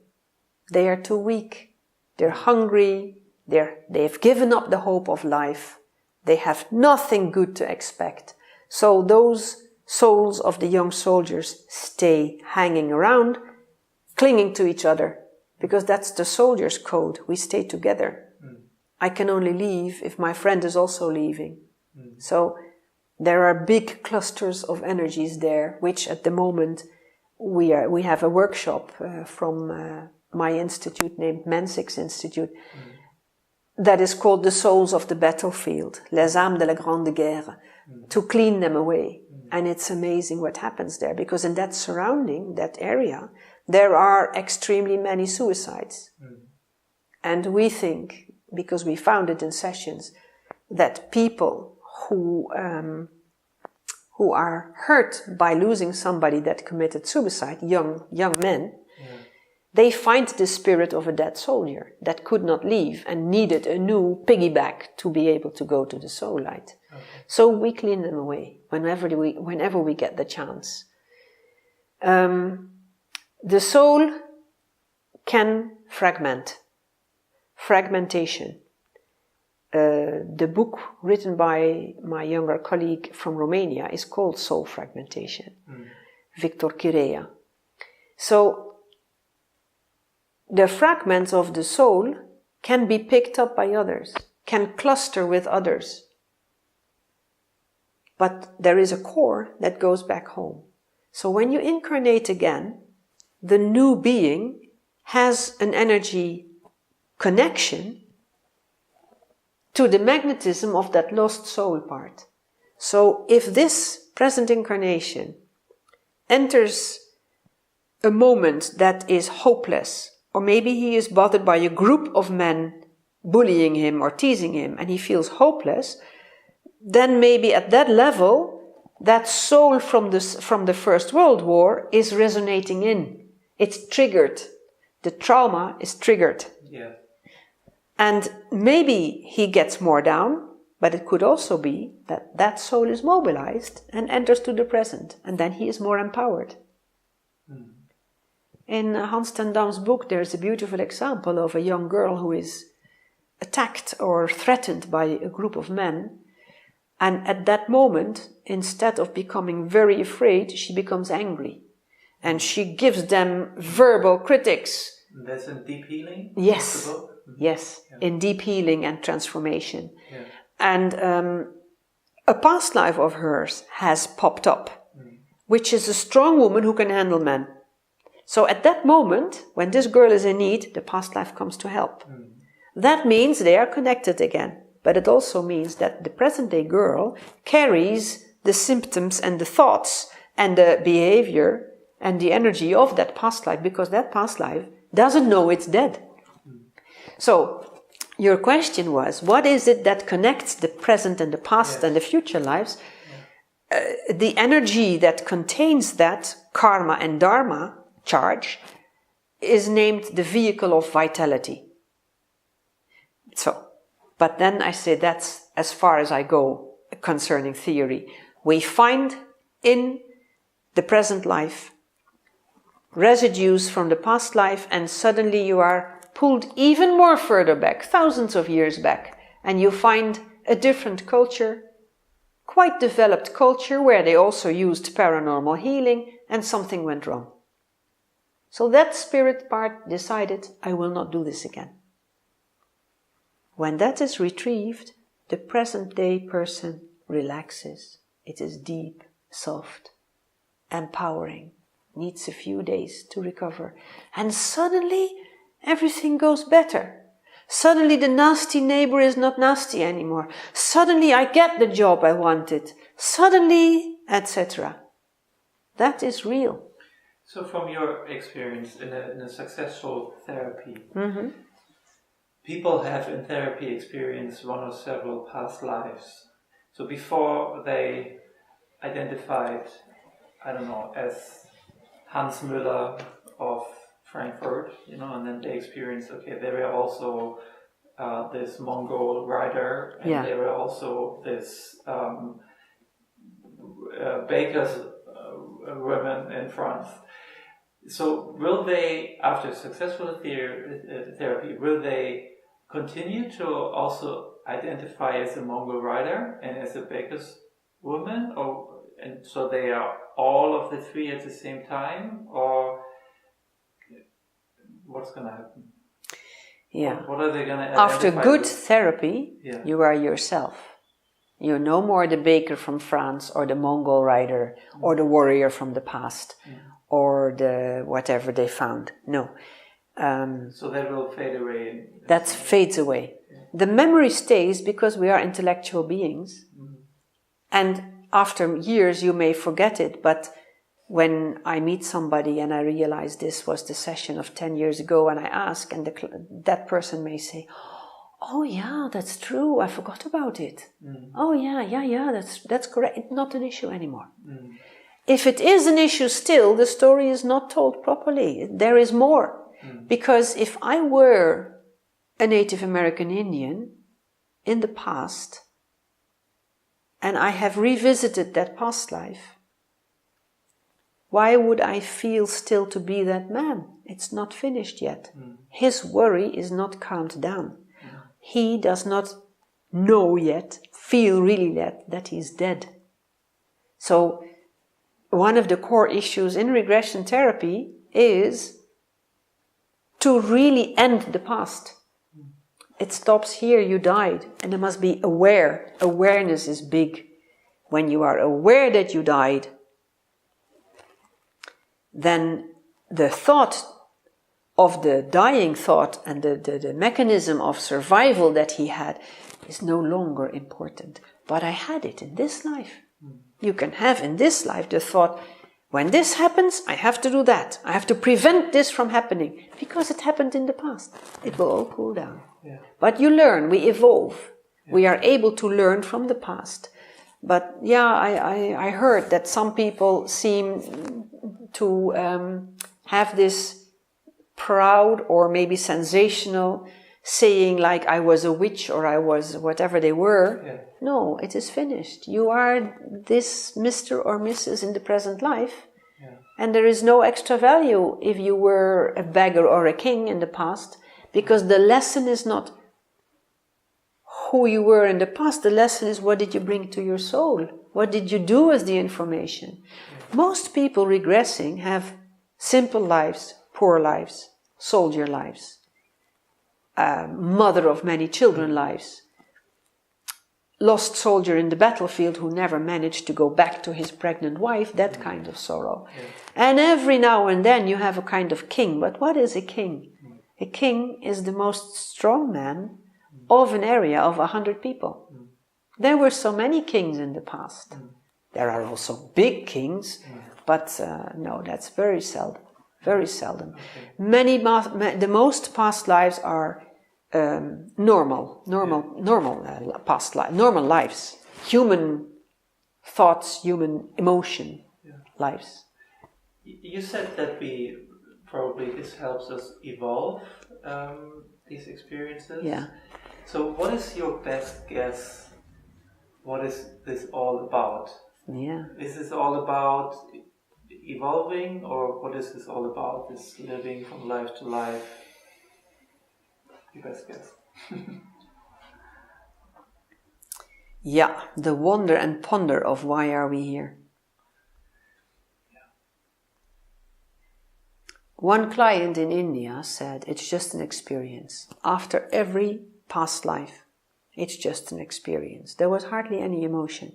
They are too weak. They're hungry. They've given up the hope of life. They have nothing good to expect. So those souls of the young soldiers stay hanging around, clinging to each other, because that's the soldier's code. We stay together. I can only leave if my friend is also leaving. So there are big clusters of energies there, which at the moment we have a workshop from my institute named Mensik's Institute that is called the souls of the battlefield, les âmes de la grande guerre, to clean them away. And it's amazing what happens there, because in that surrounding, that area, there are extremely many suicides. And we think, because we found it in sessions, that people who are hurt by losing somebody that committed suicide, young men, they find the spirit of a dead soldier that could not leave and needed a new piggyback to be able to go to the soul light. So we clean them away whenever we get the chance. The soul can fragment. Fragmentation. The book written by my younger colleague from Romania is called Soul Fragmentation, Victor Chirea. So the fragments of the soul can be picked up by others, can cluster with others. But there is a core that goes back home. So when you incarnate again, the new being has an energy connection to the magnetism of that lost soul part. So if this present incarnation enters a moment that is hopeless, or maybe he is bothered by a group of men bullying him or teasing him, and he feels hopeless, then maybe at that level, that soul from the First World War is resonating in. It's triggered. The trauma is triggered. Yeah. And maybe he gets more down, but it could also be that that soul is mobilized and enters to the present, and then he is more empowered. In Hans ten Dam's book, there's a beautiful example of a young girl who is attacked or threatened by a group of men. And at that moment, instead of becoming very afraid, she becomes angry. And she gives them verbal critics. That's in Deep Healing? Yes. Yes, in Deep Healing and Transformation. Yeah. And a past life of hers has popped up, which is a strong woman who can handle men. So at that moment, when this girl is in need, the past life comes to help. That means they are connected again. But it also means that the present-day girl carries the symptoms and the thoughts and the behavior and the energy of that past life, because that past life doesn't know it's dead. So your question was, what is it that connects the present and the past and the future lives? The energy that contains that karma and dharma charge is named the vehicle of vitality. So, but then I say that's as far as I go concerning theory. We find in the present life residues from the past life, and suddenly you are pulled even more further back, thousands of years back, and you find a different culture, quite developed culture, where they also used paranormal healing, and something went wrong. So that spirit part decided, I will not do this again. When that is retrieved, the present day person relaxes. It is deep, soft, empowering, needs a few days to recover. And suddenly, everything goes better. Suddenly the nasty neighbor is not nasty anymore. Suddenly I get the job I wanted. Suddenly, etc. That is real. So from your experience in a successful therapy, people have in therapy experienced one or several past lives. So before they identified, I don't know, as Hans Müller Frankfurt, and then they experienced, there were also this Mongol rider, and there were also this baker's women in France. So will they, after successful therapy, will they continue to also identify as a Mongol rider and as a baker's woman, and so they are all of the three at the same time, or what's going to happen? Yeah. What are they going to After good therapy, Yeah. you are yourself. You're no more the baker from France or the Mongol rider or the warrior from the past or the whatever they found. No. So that will fade away. That fades away. Yeah. The memory stays because we are intellectual beings. And after years you may forget it, but when I meet somebody and I realize this was the session of 10 years ago, and I ask, and that person may say, oh yeah, that's true, I forgot about it. Oh yeah, that's correct. It's not an issue anymore. If it is an issue still, the story is not told properly. There is more. Because if I were a Native American Indian in the past, and I have revisited that past life, why would I feel still to be that man? It's not finished yet. His worry is not calmed down. He does not know yet, feel really yet, that he's dead. So one of the core issues in regression therapy is to really end the past. It stops here, you died, and there must be aware. Awareness is big. When you are aware that you died, then the thought of the dying thought and the mechanism of survival that he had is no longer important. But I had it in this life. You can have in this life the thought, when this happens, I have to do that. I have to prevent this from happening because it happened in the past. It will all cool down. Yeah. But you learn, we evolve. Yeah. We are able to learn from the past. But yeah, I heard that some people seem to have this proud or maybe sensational saying like I was a witch or I was whatever they were. Yeah. No, it is finished. You are this Mr. or Mrs. in the present life. Yeah. And there is no extra value if you were a beggar or a king in the past, because the lesson is not who you were in the past. The lesson is what did you bring to your soul? What did you do with the information? Yeah. Most people regressing have simple lives, poor lives, soldier lives, mother of many children lives, lost soldier in the battlefield who never managed to go back to his pregnant wife, that kind of sorrow. Yeah. And every now and then you have a kind of king. But what is a king? A king is the most strong man of an area of 100 people. There were so many kings in the past. There are also big kings, but no, that's very seldom. Very seldom. Okay. The most past lives are normal past lives, normal lives, human thoughts, human emotion lives. You said that this helps us evolve these experiences. Yeah. So what is your best guess? What is this all about? Yeah. Is this all about evolving, or what is this all about? This living from life to life? Your best guess. Yeah, the wonder and ponder of why are we here. Yeah. One client in India said it's just an experience. After every past life, it's just an experience. There was hardly any emotion.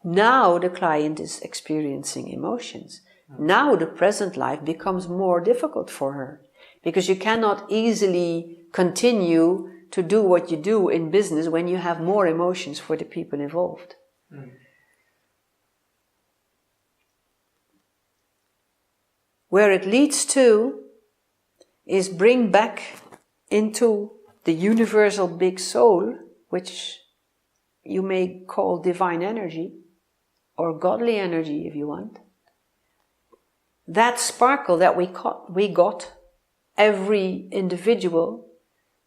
Now the client is experiencing emotions. Now the present life becomes more difficult for her, because you cannot easily continue to do what you do in business when you have more emotions for the people involved. Where it leads to is bring back into the universal big soul, which you may call divine energy, or godly energy if you want, that sparkle that we got, every individual,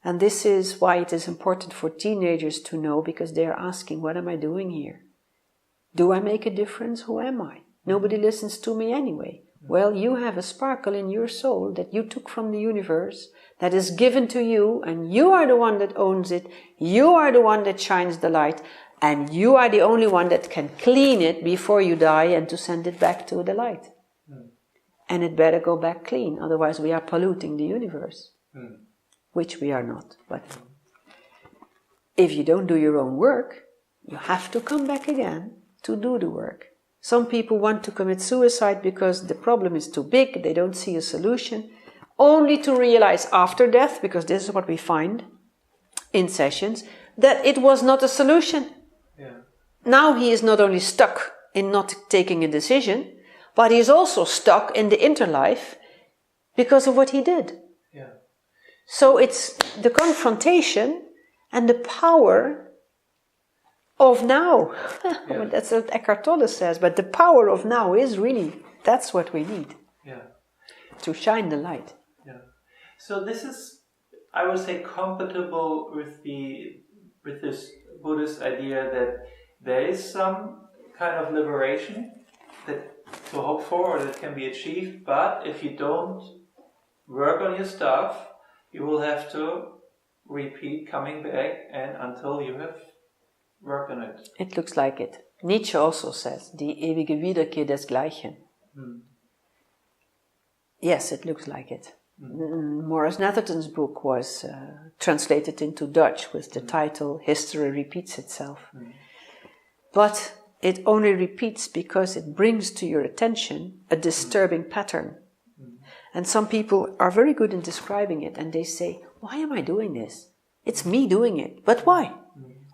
and this is why it is important for teenagers to know, because they are asking, what am I doing here? Do I make a difference? Who am I? Nobody listens to me anyway. Well, you have a sparkle in your soul that you took from the universe, that is given to you, and you are the one that owns it. You are the one that shines the light, and you are the only one that can clean it before you die and to send it back to the light. And it better go back clean, otherwise we are polluting the universe, which we are not. But if you don't do your own work, you have to come back again to do the work. Some people want to commit suicide because the problem is too big, they don't see a solution, only to realize after death, because this is what we find in sessions, that it was not a solution. Yeah. Now he is not only stuck in not taking a decision, but he is also stuck in the interlife because of what he did. Yeah. So it's the confrontation and the power of now. Yeah. That's what Eckhart Tolle says, but the power of now is really, that's what we need. Yeah. To shine the light. Yeah. So this is, I would say, compatible with this Buddhist idea that there is some kind of liberation that to hope for or that can be achieved, but if you don't work on your stuff, you will have to repeat coming back and until you have worked on it. It looks like it. Nietzsche also says, die ewige Wiederkehr des Gleichen. Yes, it looks like it. Maurice Netherton's book was translated into Dutch with the title History Repeats Itself. But it only repeats because it brings to your attention a disturbing pattern. And some people are very good in describing it, and they say, why am I doing this? It's me doing it. But why?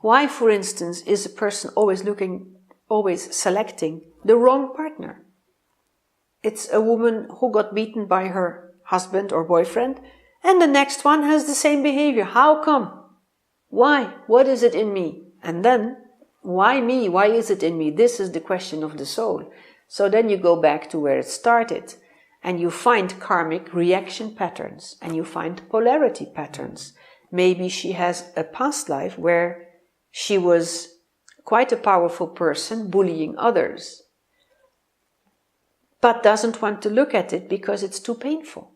Why, for instance, is a person always selecting the wrong partner? It's a woman who got beaten by her husband or boyfriend, and the next one has the same behavior. How come? Why? What is it in me? And then, why me? Why is it in me? This is the question of the soul. So then you go back to where it started, and you find karmic reaction patterns, and you find polarity patterns. Maybe she has a past life where she was quite a powerful person, bullying others, but doesn't want to look at it because it's too painful.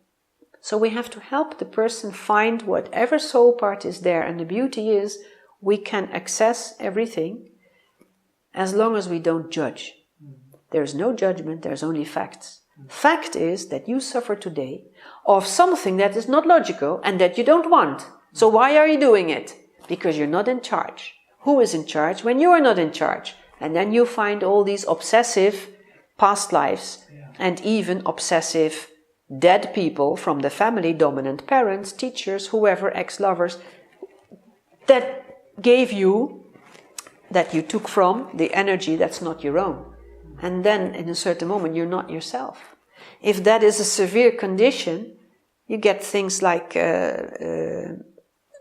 So we have to help the person find whatever soul part is there, and the beauty is we can access everything as long as we don't judge. There's no judgment, there's only facts. Fact is that you suffer today of something that is not logical and that you don't want. So why are you doing it? Because you're not in charge. Who is in charge when you are not in charge? And then you find all these obsessive past lives and even obsessive dead people from the family, dominant parents, teachers, whoever, ex-lovers, that gave you, that you took from the energy that's not your own. And then in a certain moment you're not yourself. If that is a severe condition, you get things like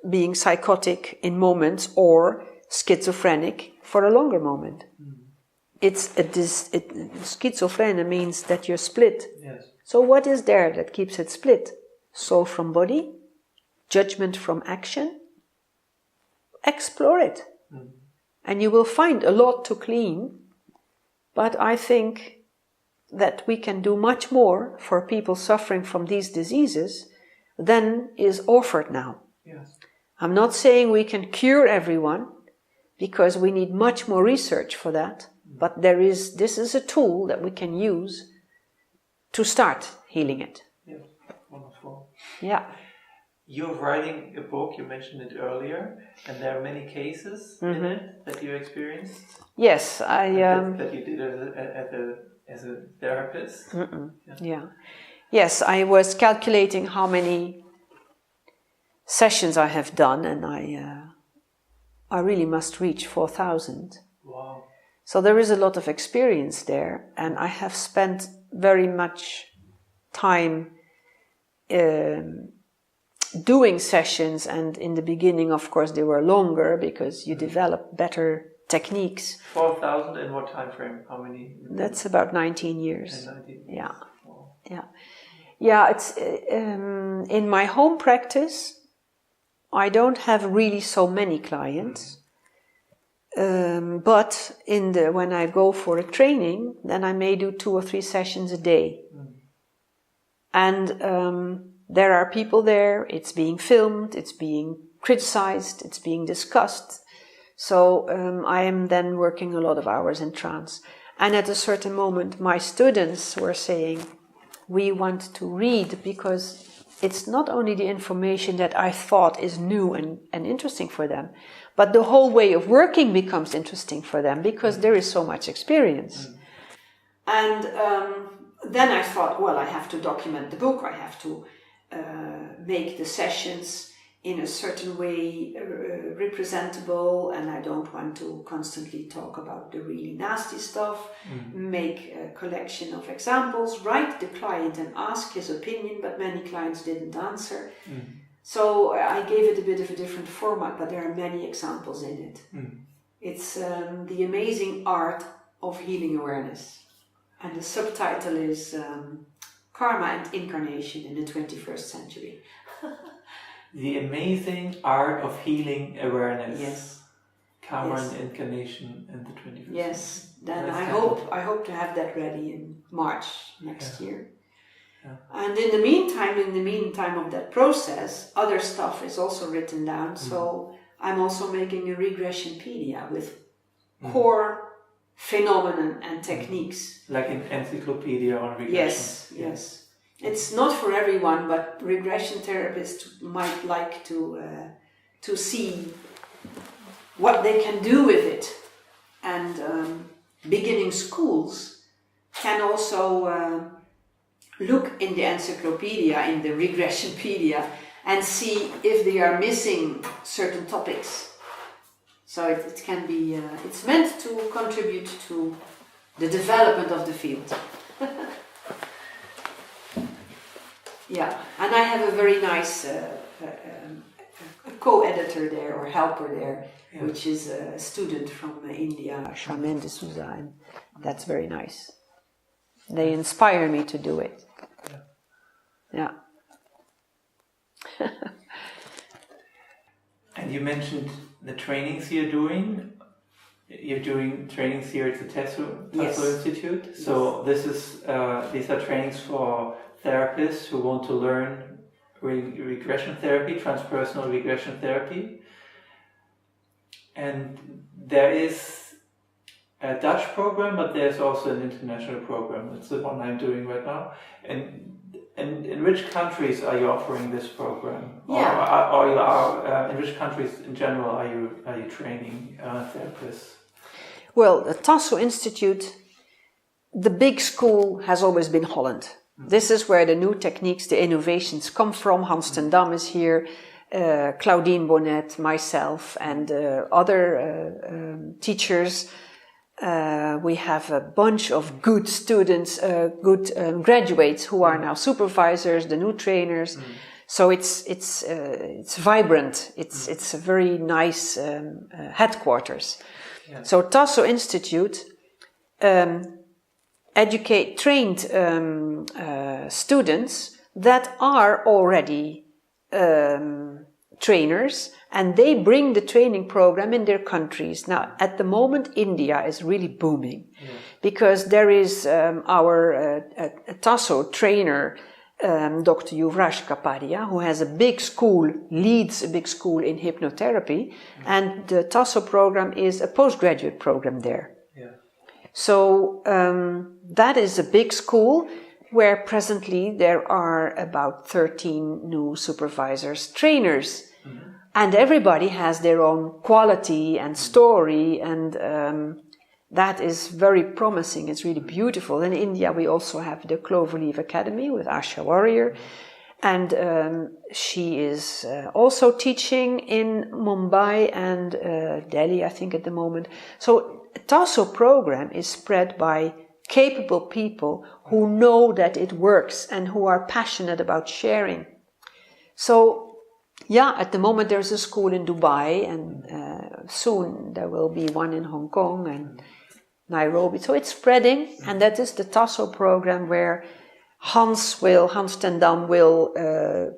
being psychotic in moments or schizophrenic for a longer moment. Schizophrenia means that you're split. Yes. So what is there that keeps it split? Soul from body? Judgment from action? Explore it. And you will find a lot to clean. But I think that we can do much more for people suffering from these diseases than is offered now. Yes. I'm not saying we can cure everyone, because we need much more research for that. But this is a tool that we can use to start healing it. Yes, wonderful. Yeah. You're writing a book, you mentioned it earlier, and there are many cases in it that you experienced. Yes, that you did as a therapist. Yeah. Yes, I was calculating how many sessions I have done, and I really must reach 4,000. Wow. So there is a lot of experience there, and I have spent very much time doing sessions, and in the beginning, of course, they were longer because you develop better techniques. 4,000 in what time frame? How many? That's about 19 years. 19 years. Yeah. Wow. Yeah, it's in my home practice, I don't have really so many clients. But when I go for a training, then I may do 2 or 3 sessions a day. And there are people there, it's being filmed, it's being criticized, it's being discussed. So I am then working a lot of hours in trance. And at a certain moment, my students were saying, we want to read because it's not only the information that I thought is new and interesting for them, but the whole way of working becomes interesting for them because there is so much experience. And then I thought, well, I have to document the book, I have to make the sessions in a certain way representable, and I don't want to constantly talk about the really nasty stuff, make a collection of examples, write the client and ask his opinion, but many clients didn't answer. So I gave it a bit of a different format, but there are many examples in it. It's the amazing art of healing awareness. And the subtitle is Karma and Incarnation in the 21st Century. The amazing art of healing awareness. Yes. Karma and Incarnation in the 21st century. Yes. Then Nice I hope to have that ready in March next year. Yeah. And in the meantime of that process, other stuff is also written down. So I'm also making a regressionpedia with core phenomenon and techniques. Like an encyclopedia on regression. Yes. It's not for everyone, but regression therapists might like to see what they can do with it. And beginning schools can also look in the encyclopedia, in the regressionpedia, and see if they are missing certain topics. So it can be, it's meant to contribute to the development of the field. Yeah, and I have a very nice co-editor there, or helper there, which is a student from India, Charmaine de Souza, and that's very nice. They inspire me to do it. Yeah. And you mentioned the trainings you're doing. You're doing trainings here at the Tasso Institute. So this is these are trainings for therapists who want to learn regression therapy, transpersonal regression therapy. And there is a Dutch program, but there's also an international program. That's the one I'm doing right now. And in which countries are you offering this program? Yeah. Or in which countries in general are you training therapists? Well, the Tasso Institute, the big school has always been Holland. This is where the new techniques, the innovations come from. Hans ten Dam is here, Claudine Bonnet, myself, and other teachers. We have a bunch of good students, good graduates who are now supervisors, the new trainers. So it's vibrant. It's a very nice headquarters. Yeah. So Tasso Institute educate trained students that are already trainers, and they bring the training program in their countries. Now, at the moment, India is really booming because there is our Tasso trainer, Dr. Yuvraj Kapadia, who has a big school, leads a big school in hypnotherapy, and the Tasso program is a postgraduate program there. So that is a big school where presently there are about 13 new supervisors, trainers, and everybody has their own quality and story, and that is very promising. It's really beautiful. In India we also have the Cloverleaf Academy with Asha Warrior, and she is also teaching in Mumbai and Delhi, I think, at the moment. So Tasso program is spread by capable people who know that it works and who are passionate about sharing. So, yeah, at the moment there's a school in Dubai, and soon there will be one in Hong Kong and Nairobi. So it's spreading, and that is the Tasso program, where Hans ten Dam will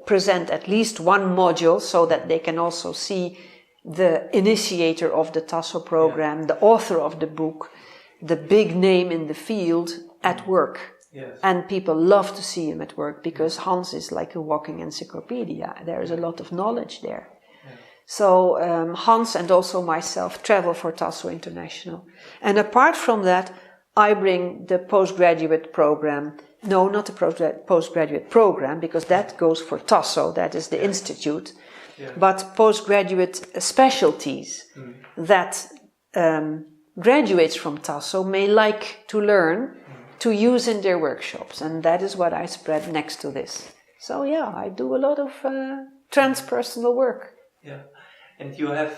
present at least one module so that they can also see the initiator of the Tasso program, the author of the book, the big name in the field at work. Yes. And people love to see him at work because Hans is like a walking encyclopedia. There is a lot of knowledge there. Yeah. So Hans and also myself travel for Tasso International. And apart from that, I bring the postgraduate program. No, not the postgraduate program, because that goes for Tasso, that is the institute. Yeah. But postgraduate specialties that graduates from Tasso may like to learn to use in their workshops, and that is what I spread next to this. So yeah, I do a lot of transpersonal work. Yeah, and you have,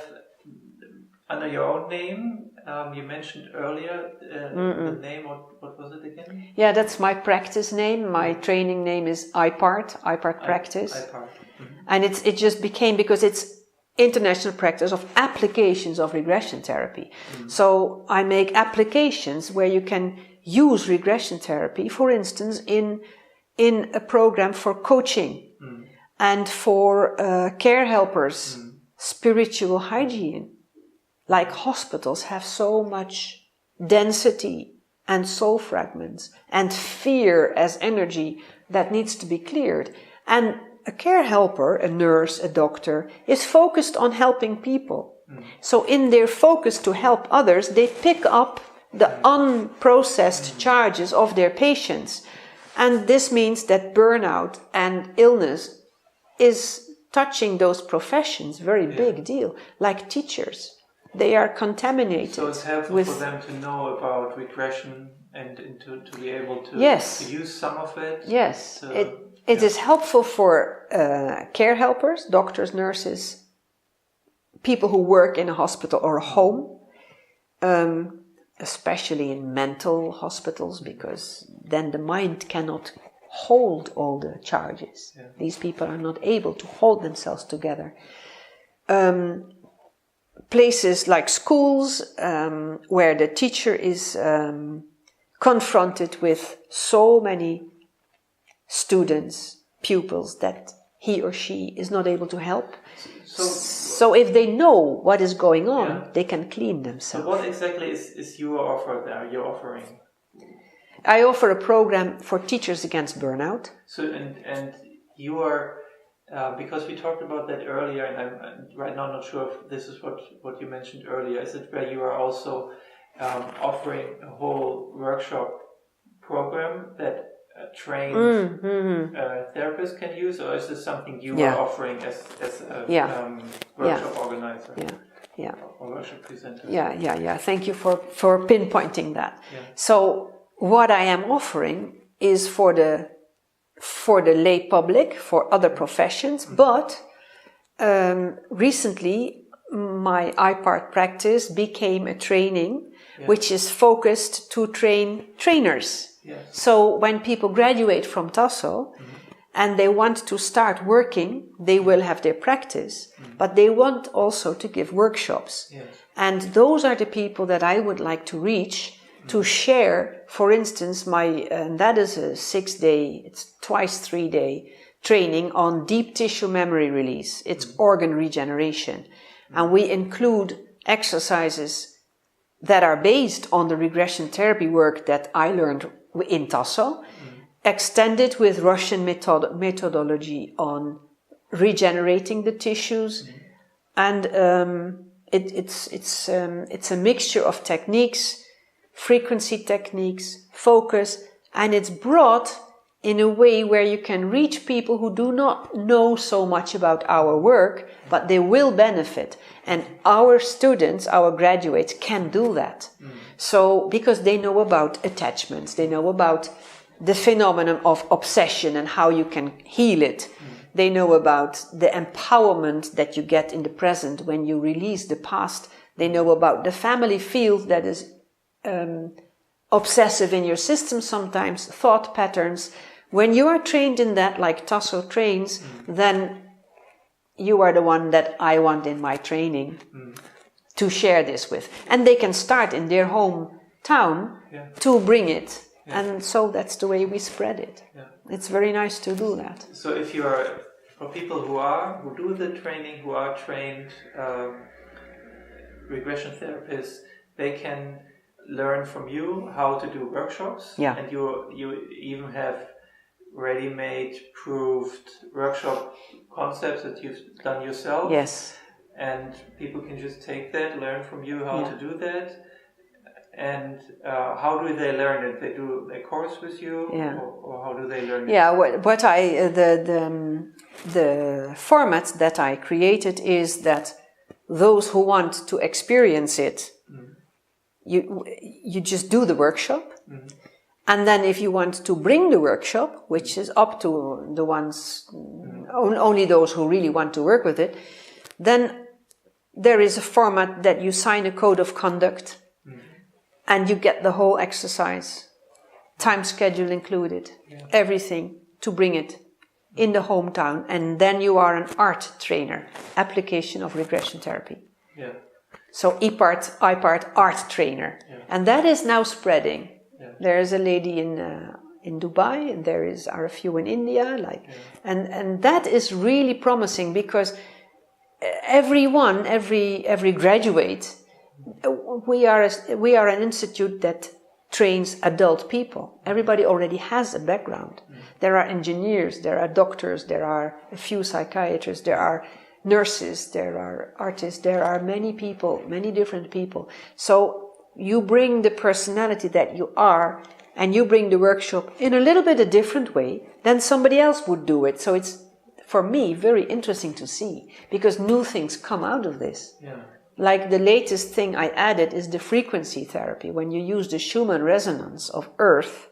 under your own name, you mentioned earlier the name, what was it again? Yeah, that's my practice name. My training name is IPART Practice. IPART. And it just became, because it's international practice of applications of regression therapy. So I make applications where you can use regression therapy, for instance, in a program for coaching and for care helpers, spiritual hygiene. Like hospitals have so much density and soul fragments and fear as energy that needs to be cleared. And a care helper, a nurse, a doctor, is focused on helping people. So in their focus to help others, they pick up the unprocessed charges of their patients. And this means that burnout and illness is touching those professions, very big deal, like teachers. They are contaminated. So it's helpful for them to know about regression and to be able to use some of it. Yes, it is helpful for care helpers, doctors, nurses, people who work in a hospital or a home, especially in mental hospitals, because then the mind cannot hold all the charges. Yeah. These people are not able to hold themselves together. Places like schools, where the teacher is confronted with so many students, pupils, that he or she is not able to help. So if they know what is going on, they can clean themselves. So what exactly is your offer there, you're offering? I offer a program for teachers against burnout. So and you are, because we talked about that earlier, and I'm right now not sure if this is what you mentioned earlier. Is it where you are also offering a whole workshop program that trained therapists can use, or is this something you are offering as a workshop organizer? Or workshop presenter? Yeah. Thank you for pinpointing that. Yeah. So what I am offering is for the lay public, for other professions, but recently my IPART practice became a training which is focused to train trainers. Yes. So when people graduate from Tasso and they want to start working, they will have their practice, but they want also to give workshops. Yes. And those are the people that I would like to reach, to share, for instance, that is a 6-day, it's twice 3-day training on deep tissue memory release. It's organ regeneration. And we include exercises that are based on the regression therapy work that I learned in Tasso, extended with Russian methodology on regenerating the tissues. And it's a mixture of techniques, frequency techniques, focus, and it's brought in a way where you can reach people who do not know so much about our work, but they will benefit. And our students, our graduates, can do that. So, because they know about attachments, they know about the phenomenon of obsession and how you can heal it. They know about the empowerment that you get in the present when you release the past. They know about the family field that is obsessive in your system sometimes, thought patterns. When you are trained in that, like Tasso trains, then you are the one that I want in my training to share this with. And they can start in their hometown to bring it. And so that's the way we spread it. Yeah. it's very nice to do that. So if you are, for people who do the training, who are trained regression therapists, they can learn from you how to do workshops. Yeah. And you even have ready-made, proved workshop concepts that you've done yourself. Yes. And people can just take that, learn from you how to do that. And how do they learn it? They do a course with you, or how do they learn it? Yeah, the format that I created is that those who want to experience it, you just do the workshop. And then if you want to bring the workshop, which is up to the ones, only those who really want to work with it, then there is a format that you sign a code of conduct and you get the whole exercise, time schedule included, everything to bring it in the hometown. And then you are an art trainer, application of regression therapy. Yeah. So I-part, art trainer. Yeah. And that is now spreading. Yeah. There is a lady in Dubai, and there are a few in India, and that is really promising, because every graduate, we are an institute that trains adult people. Everybody already has a background. There are engineers, there are doctors, there are a few psychiatrists, there are nurses, there are artists, there are many people, many different people. So you bring the personality that you are, and you bring the workshop in a little bit a different way than somebody else would do it. So it's, for me, very interesting to see, because new things come out of this. Yeah. Like the latest thing I added is the frequency therapy, when you use the Schumann resonance of Earth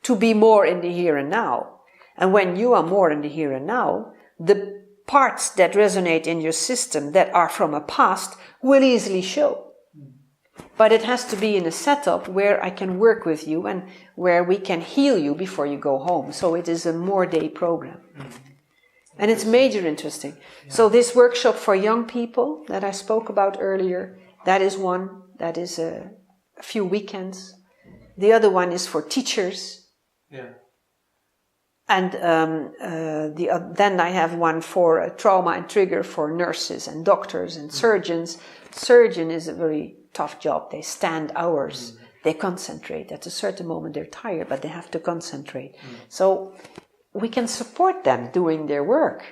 to be more in the here and now. And when you are more in the here and now, the parts that resonate in your system that are from a past will easily show. But it has to be in a setup where I can work with you and where we can heal you before you go home. So it is a more day program. And it's major interesting. Yeah. So this workshop for young people that I spoke about earlier, that is one. That is a few weekends. The other one is for teachers. Yeah. And then I have one for trauma and trigger for nurses and doctors and surgeons. Surgeon is a very tough job. They stand hours. They concentrate. At a certain moment they're tired, but they have to concentrate. So we can support them doing their work.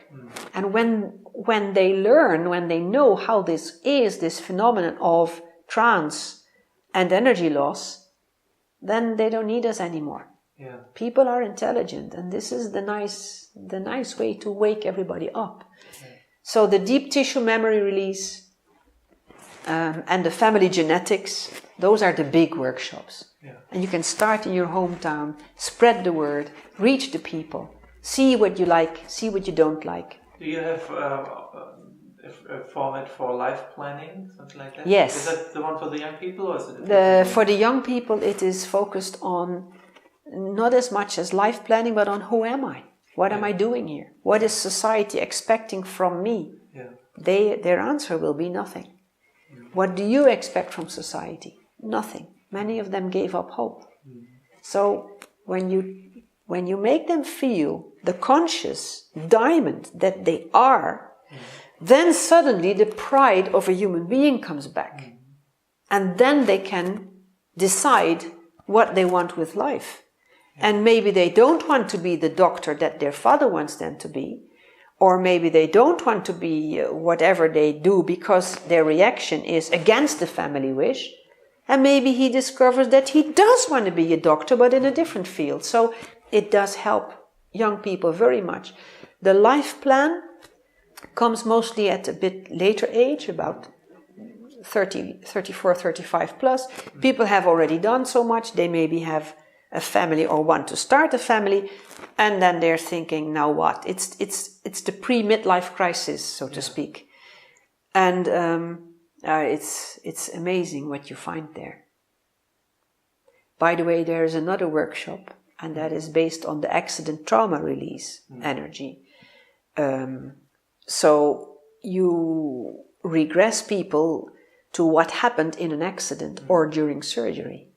And when they learn, when they know how this is, this phenomenon of trance and energy loss, then they don't need us anymore. Yeah. People are intelligent, and this is the nice way to wake everybody up. Yeah. So the deep tissue memory release and the family genetics, those are the big workshops. Yeah. And you can start in your hometown, spread the word, reach the people, see what you like, see what you don't like. Do you have a format for life planning, something like that? Yes. Is that the one for the young people, or is it for the young people, it is focused on not as much as life planning, but on who am I? What am I doing here? What is society expecting from me? Yeah. Their answer will be nothing. What do you expect from society? Nothing. Many of them gave up hope. So when you make them feel the conscious diamond that they are, then suddenly the pride of a human being comes back. And then they can decide what they want with life. And maybe they don't want to be the doctor that their father wants them to be, or maybe they don't want to be whatever they do because their reaction is against the family wish. And maybe he discovers that he does want to be a doctor, but in a different field. So it does help young people very much. The life plan comes mostly at a bit later age, about 30, 34, 35 plus. People have already done so much. They maybe have a family or want to start a family, and then they're thinking, now what? It's the pre-midlife crisis, so to speak. And it's amazing what you find there. By the way, there is another workshop, and that is based on the accident trauma release energy. So you regress people to what happened in an accident or during surgery.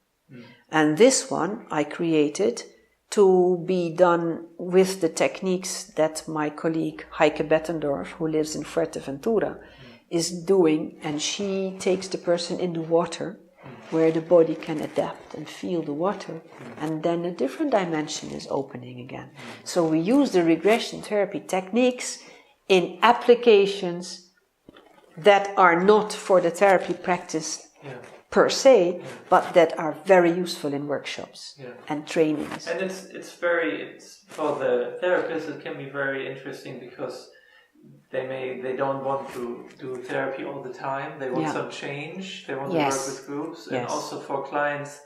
And this one I created to be done with the techniques that my colleague Heike Bettendorf, who lives in Fuerteventura, is doing, and she takes the person in the water where the body can adapt and feel the water, and then a different dimension is opening again. So we use the regression therapy techniques in applications that are not for the therapy practice per se, but that are very useful in workshops and trainings. And it's for the therapist it can be very interesting because they don't want to do therapy all the time. They want some change. They want to work with groups. And also for clients,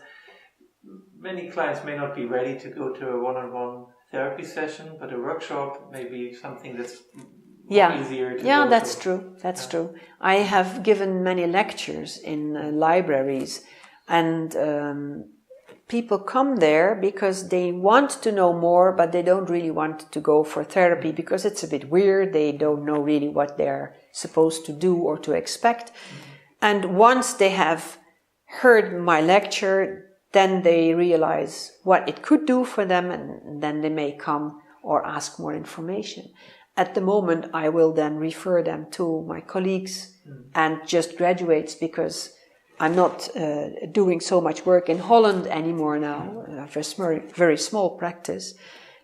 many clients may not be ready to go to a one-on-one therapy session, but a workshop may be something that's easier to go that's to. true. That's true. I have given many lectures in libraries, and people come there because they want to know more, but they don't really want to go for therapy because it's a bit weird. They don't know really what they're supposed to do or to expect. And once they have heard my lecture, then they realize what it could do for them, and then they may come or ask more information. At the moment, I will then refer them to my colleagues and just graduates, because I'm not doing so much work in Holland anymore now. I have a very small practice.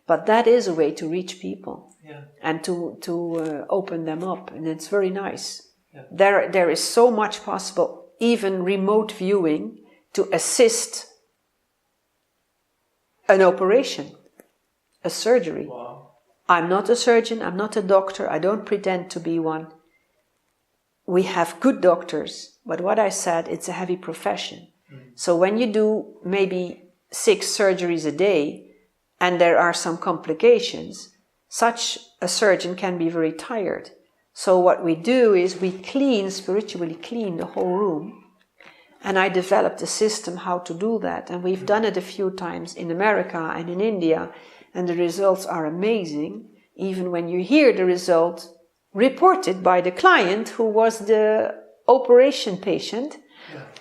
But that is a way to reach people and to open them up. And it's very nice. Yeah. There is so much possible, even remote viewing, to assist an operation, a surgery. Wow. I'm not a surgeon, I'm not a doctor, I don't pretend to be one. We have good doctors, but what I said, it's a heavy profession. So when you do maybe 6 surgeries a day and there are some complications, such a surgeon can be very tired. So what we do is we spiritually clean the whole room. And I developed a system how to do that. And we've done it a few times in America and in India. And the results are amazing, even when you hear the result reported by the client who was the operation patient,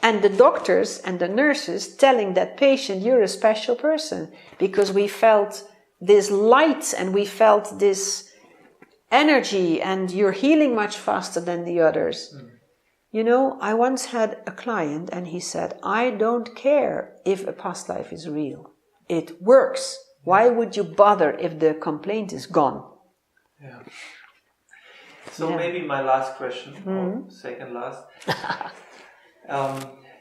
and the doctors and the nurses telling that patient, you're a special person, because we felt this light and we felt this energy and you're healing much faster than the others. You know, I once had a client and he said, I don't care if a past life is real. It works. Why would you bother if the complaint is gone? Yeah. So maybe my last question, or second last.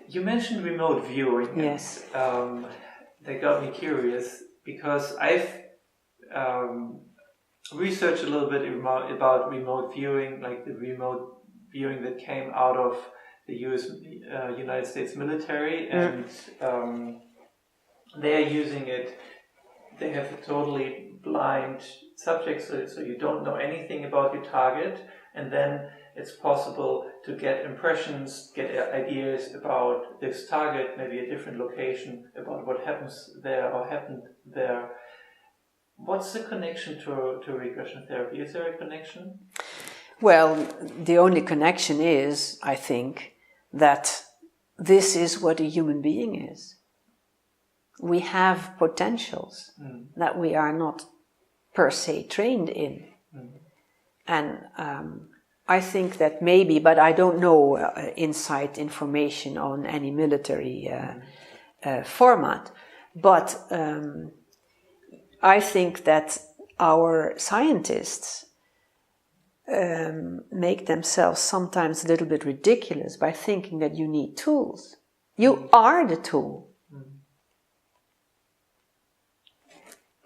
You mentioned remote viewing. Yes. And, that got me curious because I've researched a little bit about remote viewing, like the remote viewing that came out of the United States military, and they are using it. They have a totally blind subject, so you don't know anything about your target, and then it's possible to get impressions, get ideas about this target, maybe a different location, about what happens there or happened there. What's the connection to regression therapy? Is there a connection? Well, the only connection is, I think, that this is what a human being is. We have potentials that we are not per se trained in. And I think that maybe, but I don't know inside information on any military format, but I think that our scientists make themselves sometimes a little bit ridiculous by thinking that you need tools. You are the tool.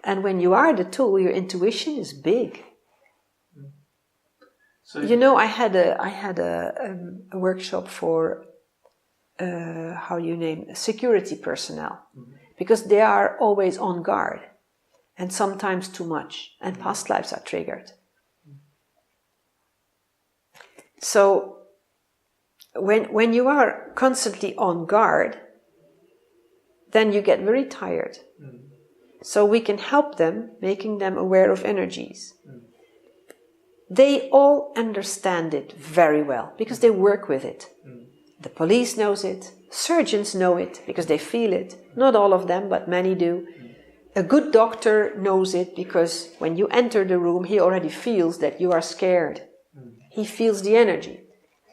And when you are the tool, your intuition is big. So you know, I had a workshop for security personnel, because they are always on guard, and sometimes too much, and past lives are triggered. So when you are constantly on guard, then you get very tired. So we can help them, making them aware of energies. They all understand it very well, because they work with it. The police knows it, surgeons know it, because they feel it. Not all of them, but many do. A good doctor knows it because when you enter the room, he already feels that you are scared. He feels the energy.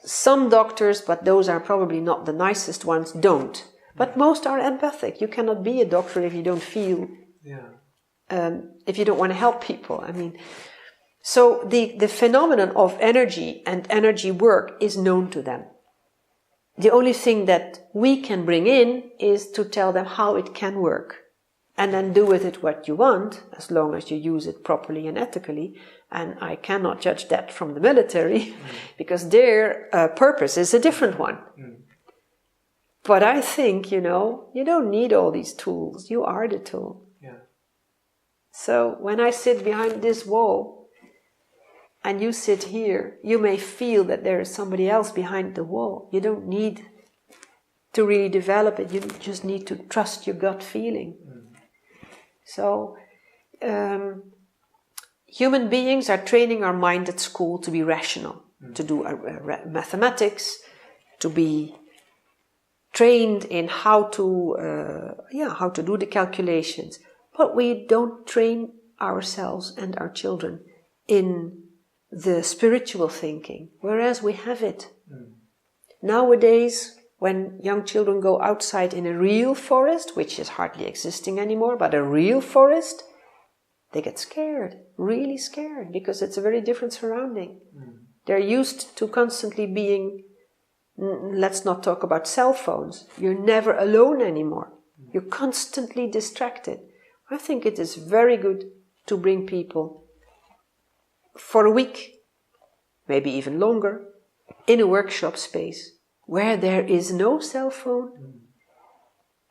Some doctors, but those are probably not the nicest ones, don't. But most are empathic. You cannot be a doctor if you don't feel, if you don't want to help people. I mean, so the phenomenon of energy and energy work is known to them. The only thing that we can bring in is to tell them how it can work. And then do with it what you want, as long as you use it properly and ethically. And I cannot judge that from the military, because their purpose is a different one. But I think, you don't need all these tools. You are the tool. Yeah. So when I sit behind this wall, and you sit here, you may feel that there is somebody else behind the wall. You don't need to really develop it. You just need to trust your gut feeling. So, human beings are training our mind at school to be rational, to do mathematics, to be trained in how to do the calculations. But we don't train ourselves and our children in the spiritual thinking, whereas we have it. Nowadays, when young children go outside in a real forest, which is hardly existing anymore, but a real forest, they get scared, really scared, because it's a very different surrounding. They're used to constantly being, let's not talk about cell phones, you're never alone anymore. You're constantly distracted. I think it is very good to bring people for a week, maybe even longer, in a workshop space, where there is no cell phone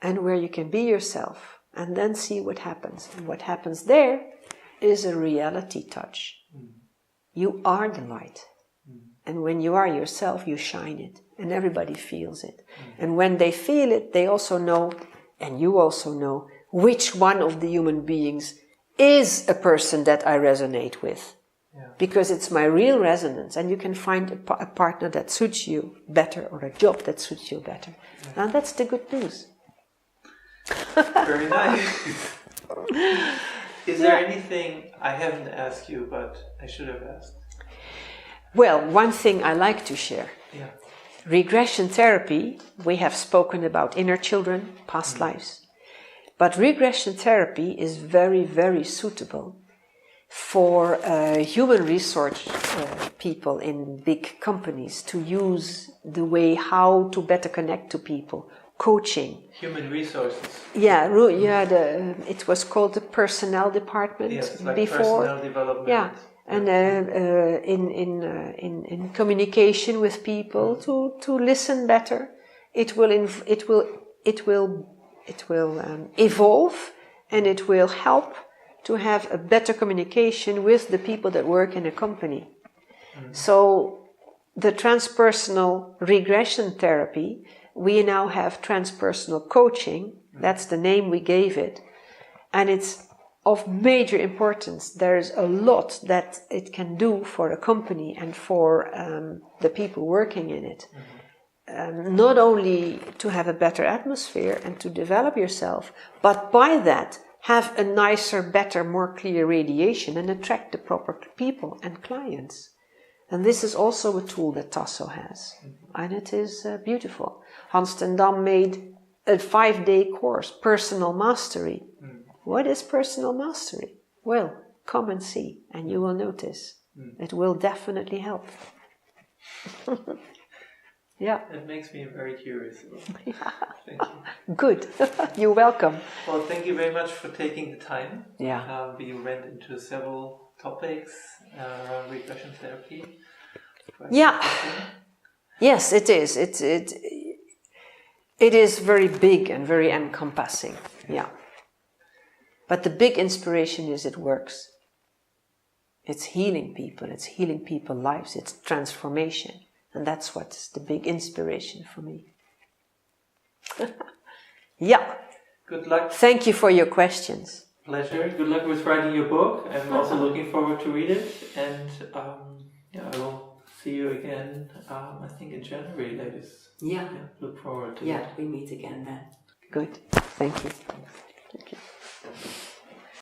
and where you can be yourself and then see what happens. And what happens there is a reality touch. You are the light. And when you are yourself, you shine it. And everybody feels it. And when they feel it, they also know, and you also know, which one of the human beings is a person that I resonate with. Because it's my real resonance, and you can find a partner that suits you better, or a job that suits you better. Now that's the good news. Very nice. Is there anything I haven't asked you, but I should have asked? Well, one thing I like to share. Regression therapy, we have spoken about inner children, past lives. But regression therapy is very, very suitable for human resource people in big companies to use the way how to better connect to people, coaching. Human resources. It was called the personnel department like before. Personnel development. Yeah, and in communication with people to listen better. It will evolve, and it will help to have a better communication with the people that work in a company. So the transpersonal regression therapy, we now have transpersonal coaching. That's the name we gave it. And it's of major importance. There's a lot that it can do for a company and for the people working in it. Not only to have a better atmosphere and to develop yourself, but by that have a nicer, better, more clear radiation and attract the proper people and clients. And this is also a tool that Tasso has. And it is beautiful. Hans ten Dam made a 5-day course, Personal Mastery. What is personal mastery? Well, come and see, and you will notice. It will definitely help. Yeah. It makes me very curious. Yeah. Thank you. Good. You're welcome. Well, thank you very much for taking the time. Yeah. We went into several topics around regression therapy. Yeah. Yes, it is. It is very big and very encompassing. Yeah. But the big inspiration is it works. It's healing people. It's healing people's lives. It's transformation. And that's what's the big inspiration for me. Yeah. Good luck. Thank you for your questions. Pleasure. Good luck with writing your book. I'm also looking forward to read it. And I will see you again, I think in January latest. Yeah. Look forward to it. Yeah, we meet again then. Good. Thank you.